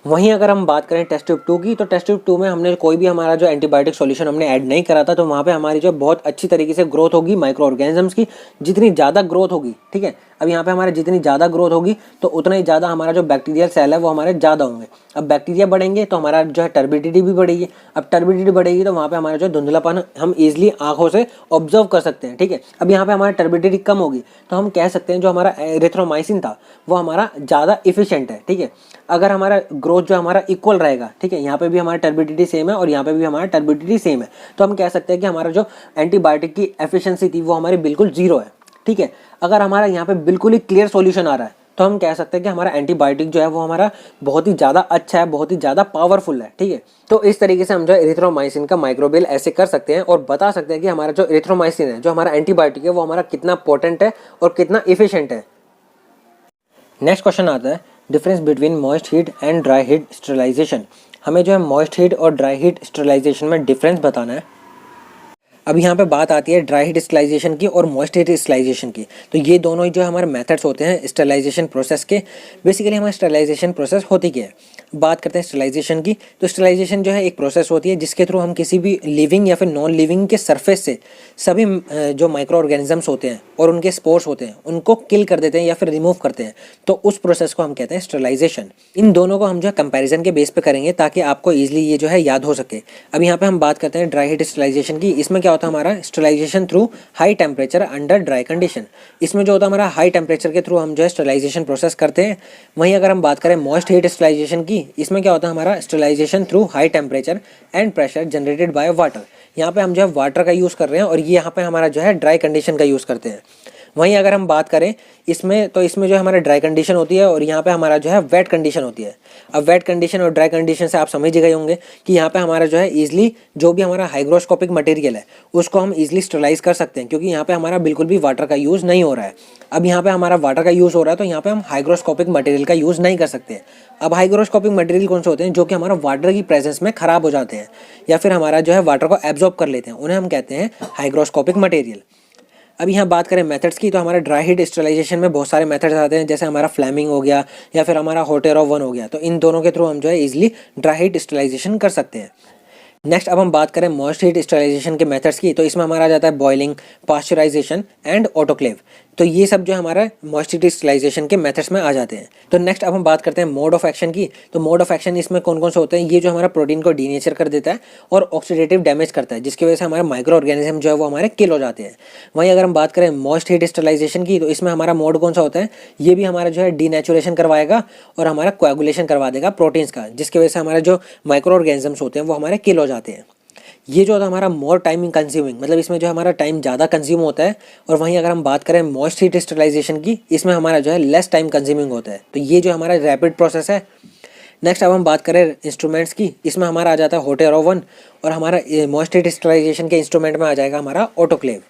वहीं अगर हम बात करें टेस्ट ट्यूब 2 की, तो टेस्ट ट्यूब 2 में हमने कोई भी हमारा जो एंटीबायोटिक सॉल्यूशन हमने ऐड नहीं करा था, तो वहाँ पे हमारी जो बहुत अच्छी तरीके से ग्रोथ होगी माइक्रो ऑर्गेनिजम्स की। जितनी ज़्यादा ग्रोथ होगी, ठीक है, अब यहाँ पे हमारे जितनी ज़्यादा ग्रोथ होगी तो उतना ही ज़्यादा हमारा जो बैक्टीरियल सेल है वो हमारे ज़्यादा होंगे। अब बैक्टीरिया बढ़ेंगे तो हमारा जो है टर्बिडिटी भी बढ़ेगी। अब टर्बिडिटी बढ़ेगी तो वहाँ पे हमारा जो धुंधलापन हम इजीली आंखों से ऑब्जर्व कर सकते हैं, ठीक है। अब यहाँ पे हमारा टर्बिडिटी कम होगी तो हम कह सकते हैं जो हमारा एरिथ्रोमाइसिन था वो हमारा ज़्यादा इफिशिएंट है, ठीक है। अगर हमारा ग्रोथ जो हमारा इक्वल रहेगा, ठीक है, यहाँ पे भी हमारा टर्बिडिटी सेम है और यहाँ पे भी हमारा टर्बिडिटी सेम है, तो हम कह सकते हैं कि हमारा जो एंटीबायोटिक की एफिशिएंसी थी वो हमारी बिल्कुल जीरो है, ठीक है। अगर हमारा यहाँ पे बिल्कुल ही क्लियर सॉल्यूशन आ रहा है तो हम कह सकते हैं कि हमारा एंटीबायोटिक जो है वो हमारा बहुत ही ज़्यादा अच्छा है, बहुत ही ज़्यादा पावरफुल है, ठीक है। तो इस तरीके से हम जो एरिथ्रोमाइसिन का माइक्रोबियल ऐसे कर सकते हैं और बता सकते हैं कि हमारा जो एरिथ्रोमाइसिन है, जो हमारा एंटीबायोटिक है, वो हमारा कितना पोटेंट है और कितना इफिशिएंट है। नेक्स्ट क्वेश्चन आता है difference between moist heat and dry heat sterilisation. हमें जो है मॉइस्ट हीट और ड्राई हीट स्टरलाइजेशन में डिफरेंस बताना है। अब यहाँ पे बात आती है ड्राई हीट स्टरलाइजेशन की और मॉइस्ट हीट स्टरलाइजेशन की। तो ये दोनों ही जो हमारे मेथड्स होते हैं स्टरलाइजेशन प्रोसेस के। बेसिकली हमारा स्टरलाइजेशन प्रोसेस होती क्या है, बात करते हैं स्टरलाइजेशन की। तो स्टरलाइजेशन जो है एक प्रोसेस होती है जिसके थ्रू हम किसी भी लिविंग या फिर नॉन लिविंग के सरफेस से सभी जो माइक्रो ऑर्गेनिजम्स होते हैं और उनके स्पोर्स होते हैं उनको किल कर देते हैं या फिर रिमूव करते हैं। तो उस प्रोसेस को हम कहते हैं स्टरलाइजेशन। इन दोनों को हम जो है कंपैरिजन के बेस पे करेंगे ताकि आपको ईजिली ये जो है याद हो सके। अब यहाँ पे हम बात करते हैं ड्राई हीट स्टरलाइजेशन की। इसमें क्या होता है हमारा sterilisation through high temperature under dry condition. इसमें जो होता है हमारा हाई टेम्परेचर के थ्रू हम जो है स्टरलाइजेशन प्रोसेस करते हैं। वहीं अगर हम बात करें मॉइस्ट हीट स्टरलाइजेशन की, इसमें क्या होता है हमारा sterilisation through high temperature and pressure generated by water. यहाँ पे हम जो है वाटर का यूज़ कर रहे हैं और ये यहाँ पे हमारा जो है ड्राई कंडीशन का यूज़ करते हैं। वहीं अगर हम बात करें इसमें, तो इसमें जो हमारा ड्राई कंडीशन होती है और यहाँ पे हमारा जो है वेट कंडीशन होती है। अब वेट कंडीशन और ड्राई कंडीशन से आप समझ गए होंगे कि यहाँ पे हमारा जो है ईजिली जो भी हमारा हाइग्रोस्कोपिक मटेरियल है उसको हम ईजिली स्टरलाइज कर सकते हैं, क्योंकि यहाँ पे हमारा बिल्कुल भी वाटर का यूज़ नहीं हो रहा है। अब यहाँ पे हमारा वाटर का यूज़ हो रहा है तो यहाँ पे हम हाइग्रोस्कोपिक मटेरियल का यूज़ नहीं कर सकते। अब हाइग्रोस्कोपिक मटेरियल कौन से होते हैं, जो कि हमारा वाटर की प्रेजेंस में ख़राब हो जाते हैं या फिर हमारा जो है वाटर को एब्जॉर्ब कर लेते हैं, उन्हें हम कहते हैं हाइग्रोस्कोपिक मटेरियल। अब यहाँ बात करें मेथड्स की, तो हमारा ड्राई हीट स्टरलाइजेशन में बहुत सारे मेथड्स आते हैं, जैसे हमारा फ्लेमिंग हो गया या फिर हमारा हॉट एयर ओवन हो गया। तो इन दोनों के थ्रू हम जो है इजीली ड्राई हीट स्टरलाइजेशन कर सकते हैं। नेक्स्ट अब हम बात करें मॉइस्ट हीट स्टरलाइजेशन के मेथड्स की, तो इसमें हमारा आ जाता है बॉइलिंग, पास्चराइजेशन एंड ऑटोक्लेव। तो ये सब जो हमारा मॉइस्ट हीट स्टरलाइजेशन के मेथड्स में आ जाते हैं। तो नेक्स्ट अब हम बात करते हैं मोड ऑफ एक्शन की। तो मोड ऑफ एक्शन इसमें कौन कौन से होते हैं, ये जो हमारा प्रोटीन को डीनेचर कर देता है और ऑक्सीडेटिव डैमेज करता है, जिसकी वजह से हमारे माइक्रो ऑर्गेनिज्म जो है वो हमारे किल हो जाते हैं। वहीं अगर हम बात करें मॉइस्ट हीट स्टरलाइजेशन की, तो इसमें हमारा मोड कौन सा होता है, ये भी हमारा जो है डीनेचुरेशन करवाएगा और हमारा कोएगुलेशन करवा देगा प्रोटीन्स का, जिसकी वजह से हमारे जो माइक्रो ऑर्गेनिजम्स होते हैं वो हमारे किल हो जाते हैं। ये जो होता है हमारा मोर टाइमिंग कंज्यूमिंग, मतलब इसमें जो हमारा टाइम ज़्यादा कंज्यूम होता है। और वहीं अगर हम बात करें मॉइस्ट हीट स्टरलाइजेशन की, इसमें हमारा जो है लेस टाइम कंज्यूमिंग होता है। तो ये जो हमारा रैपिड प्रोसेस है। नेक्स्ट अब हम बात करें इंस्ट्रूमेंट्स की, इसमें हमारा आ जाता है हॉट एयर ओवन और हमारा मॉइस्ट हीट स्टरलाइजेशन के इंस्ट्रूमेंट में आ जाएगा हमारा ऑटोक्लेव।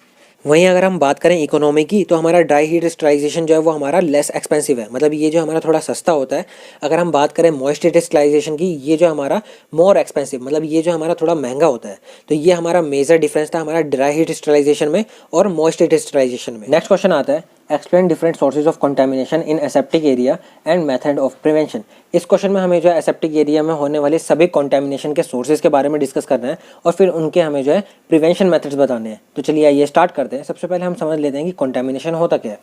वहीं अगर हम बात करें इकोनॉमी की, तो हमारा ड्राई हीट स्टरलाइजेशन जो है वो हमारा लेस एक्सपेंसिव है, मतलब ये जो हमारा थोड़ा सस्ता होता है। अगर हम बात करें मॉइस्ट हीट स्टरलाइजेशन की, ये जो हमारा मोर एक्सपेंसिव, मतलब ये जो हमारा थोड़ा महंगा होता है। तो ये हमारा मेजर डिफरेंस था हमारा ड्राई हीट स्टरलाइजेशन में और मॉइस्ट हीट स्टरलाइजेशन में। नेक्स्ट क्वेश्चन आता है explain different sources of contamination in aseptic area and method of prevention. इस क्वेश्चन में हमें जो है एसेप्टिक एरिया में होने वाले सभी कंटामिनेशन के सोर्सेज के बारे में डिस्कस करना है और फिर उनके हमें जो है प्रिवेंशन मेथड्स बताने हैं। तो चलिए आइए स्टार्ट करते हैं। सबसे पहले हम समझ लेते हैं कि कंटामिनेशन होता क्या है।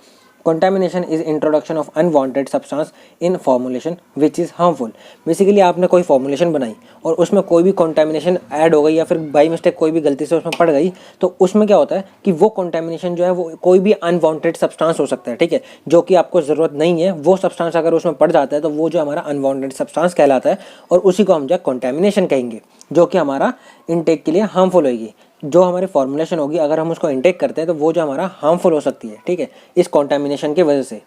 Contamination is introduction of unwanted substance in formulation which is harmful. Basically आपने कोई फॉर्मुलेशन बनाई और उसमें कोई भी कंटामिनेशन ऐड हो गई या फिर बाई मिस्टेक कोई भी गलती से उसमें पड़ गई, तो उसमें क्या होता है कि वो कंटामिनेशन जो है वो कोई भी अनवांटेड सब्सटेंस हो सकता है, ठीक है, जो कि आपको ज़रूरत नहीं है, वो सब्सटेंस अगर उसमें पड़ जाता है तो वो जो हमारा अनवांटेड सब्सटेंस कहलाता है और उसी को हम जो कंटामिनेशन कहेंगे, जो कि हमारा इनटेक के लिए हार्मफुल होगी। जो हमारी फॉर्मुलेशन होगी अगर हम उसको इनटेक करते हैं तो वो जो हमारा हार्मफुल हो सकती है, ठीक है, इस कंटामिनेशन की वजह से।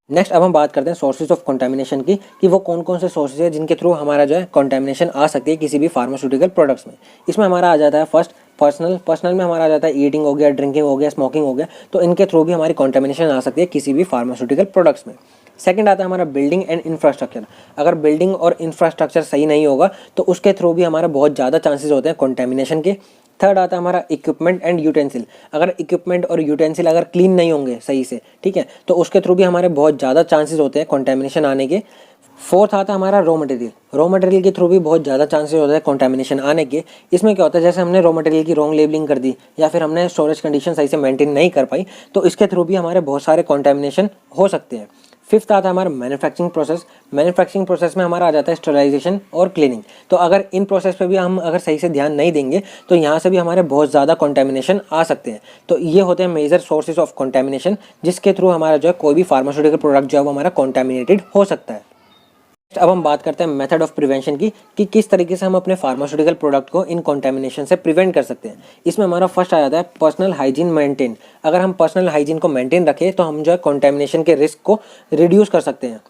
नेक्स्ट अब हम बात करते हैं सोर्सेज ऑफ कंटामिनेशन की, कि वो कौन कौन से सोर्सेज है जिनके थ्रू हमारा जो है कंटामिनेशन आ सकती है किसी भी फार्मास्यूटिकल प्रोडक्ट्स में। इसमें हमारा आ जाता है फर्स्ट पर्सनल में हमारा आ जाता है ईटिंग हो गया, ड्रिंकिंग हो गया, स्मोकिंग हो गया, तो इनके थ्रू भी हमारी कंटामिनेशन आ सकती है किसी भी फार्मास्यूटिकल प्रोडक्ट्स में। सेकंड आता है हमारा बिल्डिंग एंड इंफ्रास्ट्रक्चर। अगर बिल्डिंग और इंफ्रास्ट्रक्चर सही नहीं होगा तो उसके थ्रू भी हमारा बहुत ज़्यादा चांसेस होते हैं कंटामिनेशन के। थर्ड आता है हमारा इक्विपमेंट एंड यूटेंसिल। अगर इक्विपमेंट और यूटेंसिल अगर क्लीन नहीं होंगे सही से, ठीक है, तो उसके थ्रू भी हमारे बहुत ज़्यादा चांसेस होते हैं कंटामिनेशन आने के। फोर्थ आता है हमारा रॉ मटेरियल के थ्रू भी बहुत ज़्यादा चांसेस होते हैं कंटामिनेशन आने के। इसमें क्या होता है, जैसे हमने रॉ मटेरियल की रॉन्ग लेबलिंग कर दी या फिर हमने स्टोरेज कंडीशन सही से मेंटेन नहीं कर पाई, तो इसके थ्रू भी हमारे बहुत सारे कंटामिनेशन हो सकते हैं। फिफ्थ आता है हमारा मैन्युफैक्चरिंग प्रोसेस में हमारा आ जाता है स्टरलाइजेशन और क्लीनिंग। तो अगर इन प्रोसेस पे भी हम अगर सही से ध्यान नहीं देंगे तो यहाँ से भी हमारे बहुत ज़्यादा कंटामिनेशन आ सकते हैं। तो ये होते हैं मेजर सोर्सेज ऑफ कंटामिनेशन जिसके थ्रू हमारा जो है कोई भी फार्मास्यूटिकल प्रोडक्ट जो है वो हमारा कंटामिनेटेड हो सकता है। अब हम बात करते हैं मेथड ऑफ प्रिवेंशन की, कि किस तरीके से हम अपने फार्मास्यूटिकल प्रोडक्ट को इन कंटामिनेशन से प्रिवेंट कर सकते हैं। इसमें हमारा फर्स्ट आ जाता है पर्सनल हाइजीन मेंटेन। अगर हम पर्सनल हाइजीन को मेंटेन रखें तो हम जो है कंटामिनेशन के रिस्क को रिड्यूस कर सकते हैं।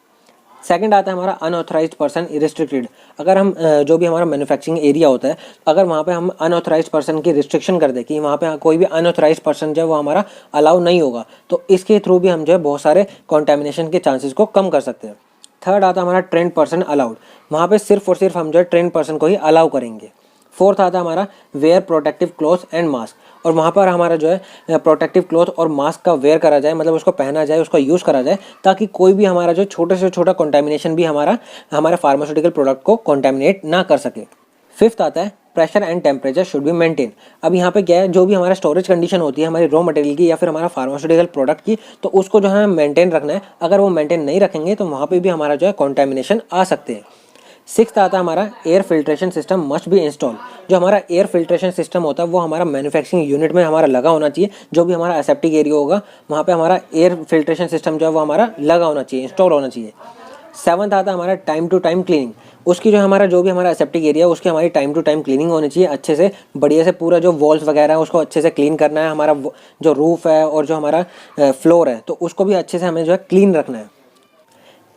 सेकंड आता है हमारा अनऑथराइज्ड पर्सन रिस्ट्रिक्टेड। अगर हम जो भी हमारा मैन्युफैक्चरिंग एरिया होता है, अगर वहाँ पे हम अनऑथराइज्ड पर्सन की रिस्ट्रिक्शन कर दें कि वहाँ पे कोई भी अनऑथराइज्ड पर्सन जो है वो हमारा अलाउ नहीं होगा, तो इसके थ्रू भी हम जो है बहुत सारे कंटामिनेशन के चांसेस को कम कर सकते हैं। थर्ड आता है हमारा ट्रेंड पर्सन अलाउड। वहाँ पे सिर्फ और सिर्फ हम जो है ट्रेंड पर्सन को ही अलाउ करेंगे। फोर्थ आता है हमारा wear protective cloth and mask. और वहाँ पर हमारा जो है प्रोटेक्टिव क्लॉथ और मास्क का वेयर करा जाए, मतलब उसको पहना जाए, उसका यूज़ करा जाए, ताकि कोई भी हमारा जो छोटे से छोटा कंटामिनेशन भी हमारे फार्मास्यूटिकल प्रोडक्ट को कंटामिनेट ना कर सके। फिफ्थ आता है pressure and temperature should be maintain. अब यहाँ पे क्या है, जो भी हमारा स्टोरेज कंडीशन होती है हमारी रॉ मटेरियल की या फिर हमारा फार्मास्यूटिकल प्रोडक्ट की, तो उसको जो है मेंटेन रखना है। अगर वो मेंटेन नहीं रखेंगे तो वहाँ पे भी हमारा जो है कंटामिनेशन आ सकते हैं। सिक्स्थ आता है हमारा air filtration system must be install. जो हमारा एयर फिल्ट्रेशन सिस्टम होता है वो हमारा मैन्युफैक्चरिंग यूनिट में हमारा लगा होना चाहिए। जो भी हमारा एसेप्टिक एरिया होगा वहाँ पे हमारा एयर फिल्ट्रेशन सिस्टम जो है वो हमारा लगा होना चाहिए, इंस्टॉल होना चाहिए। सेवंथ आता है हमारा टाइम टू टाइम क्लीनिंग। उसकी जो हमारा जो भी हमारा एसेप्टिक एरिया है उसकी हमारी टाइम टू टाइम क्लीनिंग होनी चाहिए, अच्छे से बढ़िया से। पूरा जो वॉल्स वगैरह है उसको अच्छे से क्लीन करना है। हमारा जो रूफ है और जो हमारा फ्लोर है तो उसको भी अच्छे से हमें जो है क्लीन रखना है।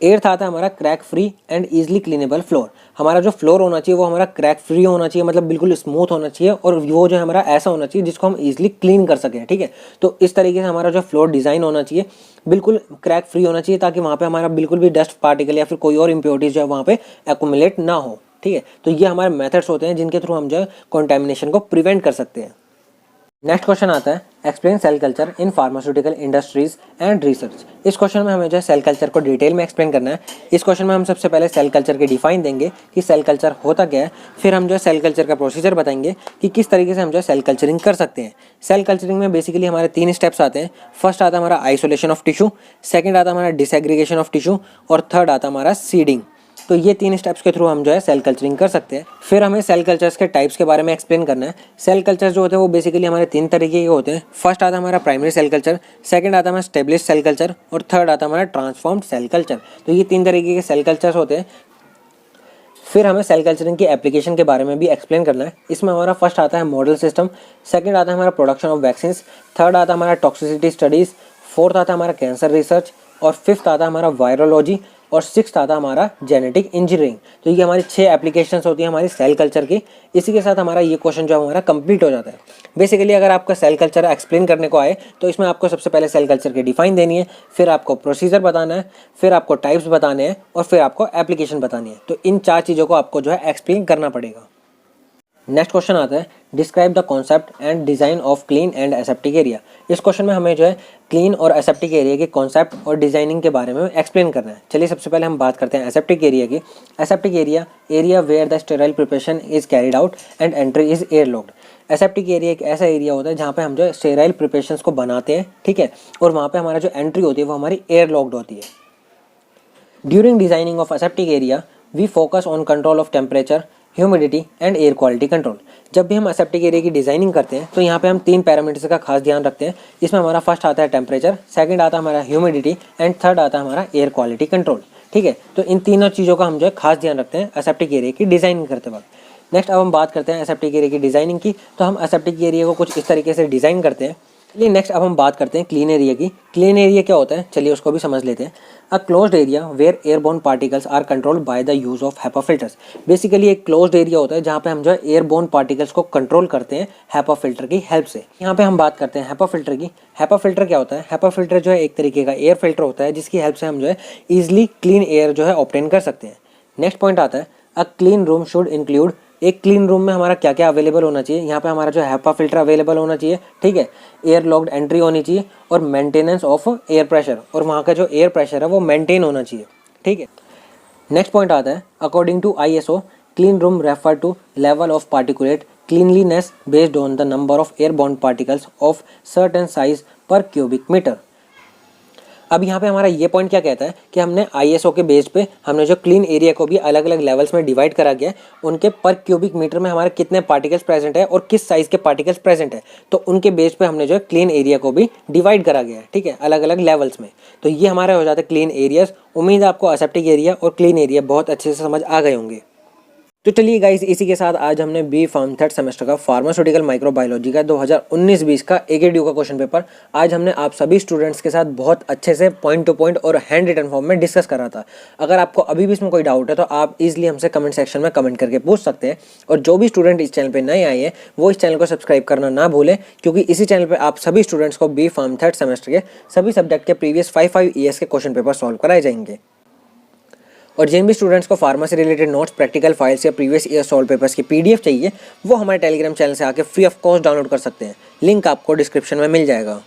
एट्थ आता है हमारा crack free and easily cleanable floor. हमारा जो फ्लोर होना चाहिए वो हमारा क्रैक फ्री होना चाहिए, मतलब बिल्कुल स्मूथ होना चाहिए, और वो जो है हमारा ऐसा होना चाहिए जिसको हम ईजिली क्लीन कर सकें, ठीक है। तो इस तरीके से हमारा जो फ्लोर डिज़ाइन होना चाहिए बिल्कुल क्रैक फ्री होना चाहिए, ताकि वहाँ पे हमारा बिल्कुल भी डस्ट पार्टिकल या फिर कोई और इम्प्योरिटीज जो है वहाँ पे एक्यूमुलेट ना हो, ठीक है। तो ये हमारे मेथड्स होते हैं जिनके थ्रू हम जो है कंटामिनेशन को प्रिवेंट कर सकते हैं। नेक्स्ट क्वेश्चन आता है explain cell culture in pharmaceutical industries and research. इस क्वेश्चन में हमें जो है सेल कल्चर को डिटेल में एक्सप्लेन करना है। इस क्वेश्चन में हम सबसे पहले सेल कल्चर के डिफाइन देंगे कि सेल कल्चर होता क्या है, फिर हम जो है सेल कल्चर का प्रोसीजर बताएंगे कि किस तरीके से हम जो है सेल कल्चरिंग कर सकते हैं। सेल कल्चरिंग में बेसिकली हमारे 3 स्टेप्स आते हैं। फर्स्ट आता है हमारा आइसोलेशन ऑफ टिश्यू, सेकेंड आता है हमारा डिसएग्रीगेशन ऑफ टिश्यू, और थर्ड आता है हमारा सीडिंग। तो ये 3 स्टेप्स के थ्रू हम जो है सेल कल्चरिंग कर सकते हैं। फिर हमें सेल कल्चर्स के टाइप्स के बारे में एक्सप्लेन करना है। सेल कल्चर जो होते हैं वो बेसिकली हमारे 3 तरीके के होते हैं। फर्स्ट आता है हमारा प्राइमरी सेल कल्चर, सेकंड आता है हमारा स्टेब्लिश सेल कल्चर, और थर्ड आता है हमारा ट्रांसफॉर्म्ड सेल कल्चर। तो ये 3 तरीके के सेल कल्चर्स होते हैं। फिर हमें सेल कल्चरिंग की एप्लीकेशन के बारे में भी एक्सप्लेन करना है। इसमें हमारा फर्स्ट आता है मॉडल सिस्टम, सेकंड आता है हमारा प्रोडक्शन ऑफ वैक्सीन, थर्ड आता है हमारा टॉक्सिसिटी स्टडीज़, फोर्थ आता है हमारा कैंसर रिसर्च, और फिफ्थ आता है हमारा वायरोलॉजी, और सिक्स्थ आता है हमारा जेनेटिक इंजीनियरिंग। तो ये हमारी 6 एप्लीकेशंस होती हैं हमारी सेल कल्चर की। इसी के साथ हमारा ये क्वेश्चन जो है हमारा कंप्लीट हो जाता है। बेसिकली अगर आपका सेल कल्चर एक्सप्लेन करने को आए तो इसमें आपको सबसे पहले सेल कल्चर की डिफाइन देनी है, फिर आपको प्रोसीजर बताना है, फिर आपको टाइप्स बताने हैं, और फिर आपको एप्लीकेशन बतानी है। तो इन 4 चीज़ों को आपको जो है एक्सप्लेन करना पड़ेगा। नेक्स्ट क्वेश्चन आता है describe the concept and design of clean and aseptic area. इस क्वेश्चन में हमें जो है क्लीन और एसेप्टिक एरिया के कॉन्सेप्ट और डिज़ाइनिंग के बारे में एक्सप्लेन करना है। चलिए सबसे पहले हम बात करते हैं एसेप्टिक एरिया की। Aseptic area where the sterile preparation is carried out and entry is air locked. Aseptic area एक ऐसा एरिया होता है जहाँ पे हम जो है स्टेराइल प्रिपरेशंस को बनाते हैं, ठीक है, और वहाँ पे हमारा जो एंट्री होती है वो हमारी एयर लॉक्ड होती है। During designing of aseptic area we focus on control of temperature, humidity and air quality control. जब भी हम एसेप्टिक एरिया की डिजाइनिंग करते हैं तो यहाँ पे हम 3 पैरामीटर्स का खास ध्यान रखते हैं। इसमें हमारा फर्स्ट आता है टेम्परेचर, सेकंड आता है हमारा ह्यूमिडिटी एंड थर्ड आता है हमारा एयर क्वालिटी कंट्रोल, ठीक है। तो इन तीनों चीज़ों का हम जो है खास ध्यान रखते हैं एसेप्टिक एरिया की डिजाइनिंग करते वक्त। नेक्स्ट अब हम बात करते हैं एसेप्टिक एरिया की डिजाइनिंग की। तो हम एसेप्टिक एरिया को कुछ इस तरीके से डिज़ाइन करते हैं। चलिए नेक्स्ट अब हम बात करते हैं क्लीन एरिया की। क्लीन एरिया क्या होता है, चलिए उसको भी समझ लेते हैं। A closed area where airborne particles are controlled by the use of HEPA filters. Basically एक क्लोज्ड एरिया होता है जहाँ पे हम जो है एयरबोर्न पार्टिकल्स को कंट्रोल करते हैं HEPA फिल्टर की हेल्प से। यहाँ पे हम बात करते हैं HEPA फिल्टर की। HEPA फिल्टर क्या होता है? HEPA फिल्टर जो है एक तरीके का एयर फिल्टर होता है जिसकी हेल्प से हम जो है ईजिली क्लीन एयर जो है ऑब्टेन कर सकते हैं। नेक्स्ट पॉइंट आता है a clean room should include. एक क्लीन रूम में हमारा क्या क्या अवेलेबल होना चाहिए? यहाँ पे हमारा जो HEPA फिल्टर अवेलेबल होना चाहिए, ठीक है, एयर लॉक्ड एंट्री होनी चाहिए और मेंटेनेंस ऑफ एयर प्रेशर, और वहाँ का जो एयर प्रेशर है वो मेंटेन होना चाहिए, ठीक है। नेक्स्ट पॉइंट आता है according to ISO clean room refer to level of particulate cleanliness based on the number of airborne particles of certain size per cubic metre. अब यहाँ पे हमारा ये पॉइंट क्या कहता है कि हमने ISO के बेस पे हमने जो क्लीन एरिया को भी अलग अलग लेवल्स में डिवाइड करा गया है, उनके पर क्यूबिक मीटर में हमारे कितने पार्टिकल्स प्रेजेंट है और किस साइज़ के पार्टिकल्स प्रेजेंट है, तो उनके बेस पे हमने जो है क्लीन एरिया को भी डिवाइड करा गया है, ठीक है, अलग अलग लेवल्स में। तो ये हमारे हो जाते हैं क्लीन एरियाज। उम्मीद है आपको एसेप्टिक एरिया और क्लीन एरिया बहुत अच्छे से समझ आ गए होंगे। तो चलिए गाइस, इसी के साथ आज हमने बी फार्म थर्ड सेमेस्टर का फार्मास्यूटिकल माइक्रोबायोलॉजी का 2019-20 का AKDU का क्वेश्चन पेपर आज हमने आप सभी स्टूडेंट्स के साथ बहुत अच्छे से पॉइंट टू पॉइंट और हैंड रिटन फॉर्म में डिस्कस करा था। अगर आपको अभी भी इसमें कोई डाउट है तो आप इजीली हमसे कमेंट सेक्शन में कमेंट करके पूछ सकते हैं। और जो भी स्टूडेंट इस चैनल पर नए आए हैं वो इस चैनल को सब्सक्राइब करना ना भूलें, क्योंकि इसी चैनल पर आप सभी स्टूडेंट्स को बी फार्म थर्ड सेमेस्टर के सभी सब्जेक्ट के प्रीवियस 5 ईयर्स के क्वेश्चन पेपर सॉल्व कराए जाएंगे। और जिन भी स्टूडेंट्स को फार्मा से रिलेटेड नोट्स, प्रैक्टिकल फाइल्स या प्रीवियस ईयर सॉल्व पेपर्स की PDF चाहिए वो हमारे टेलीग्राम चैनल से आके फ्री ऑफ कॉस्ट डाउनलोड कर सकते हैं। लिंक आपको डिस्क्रिप्शन में मिल जाएगा।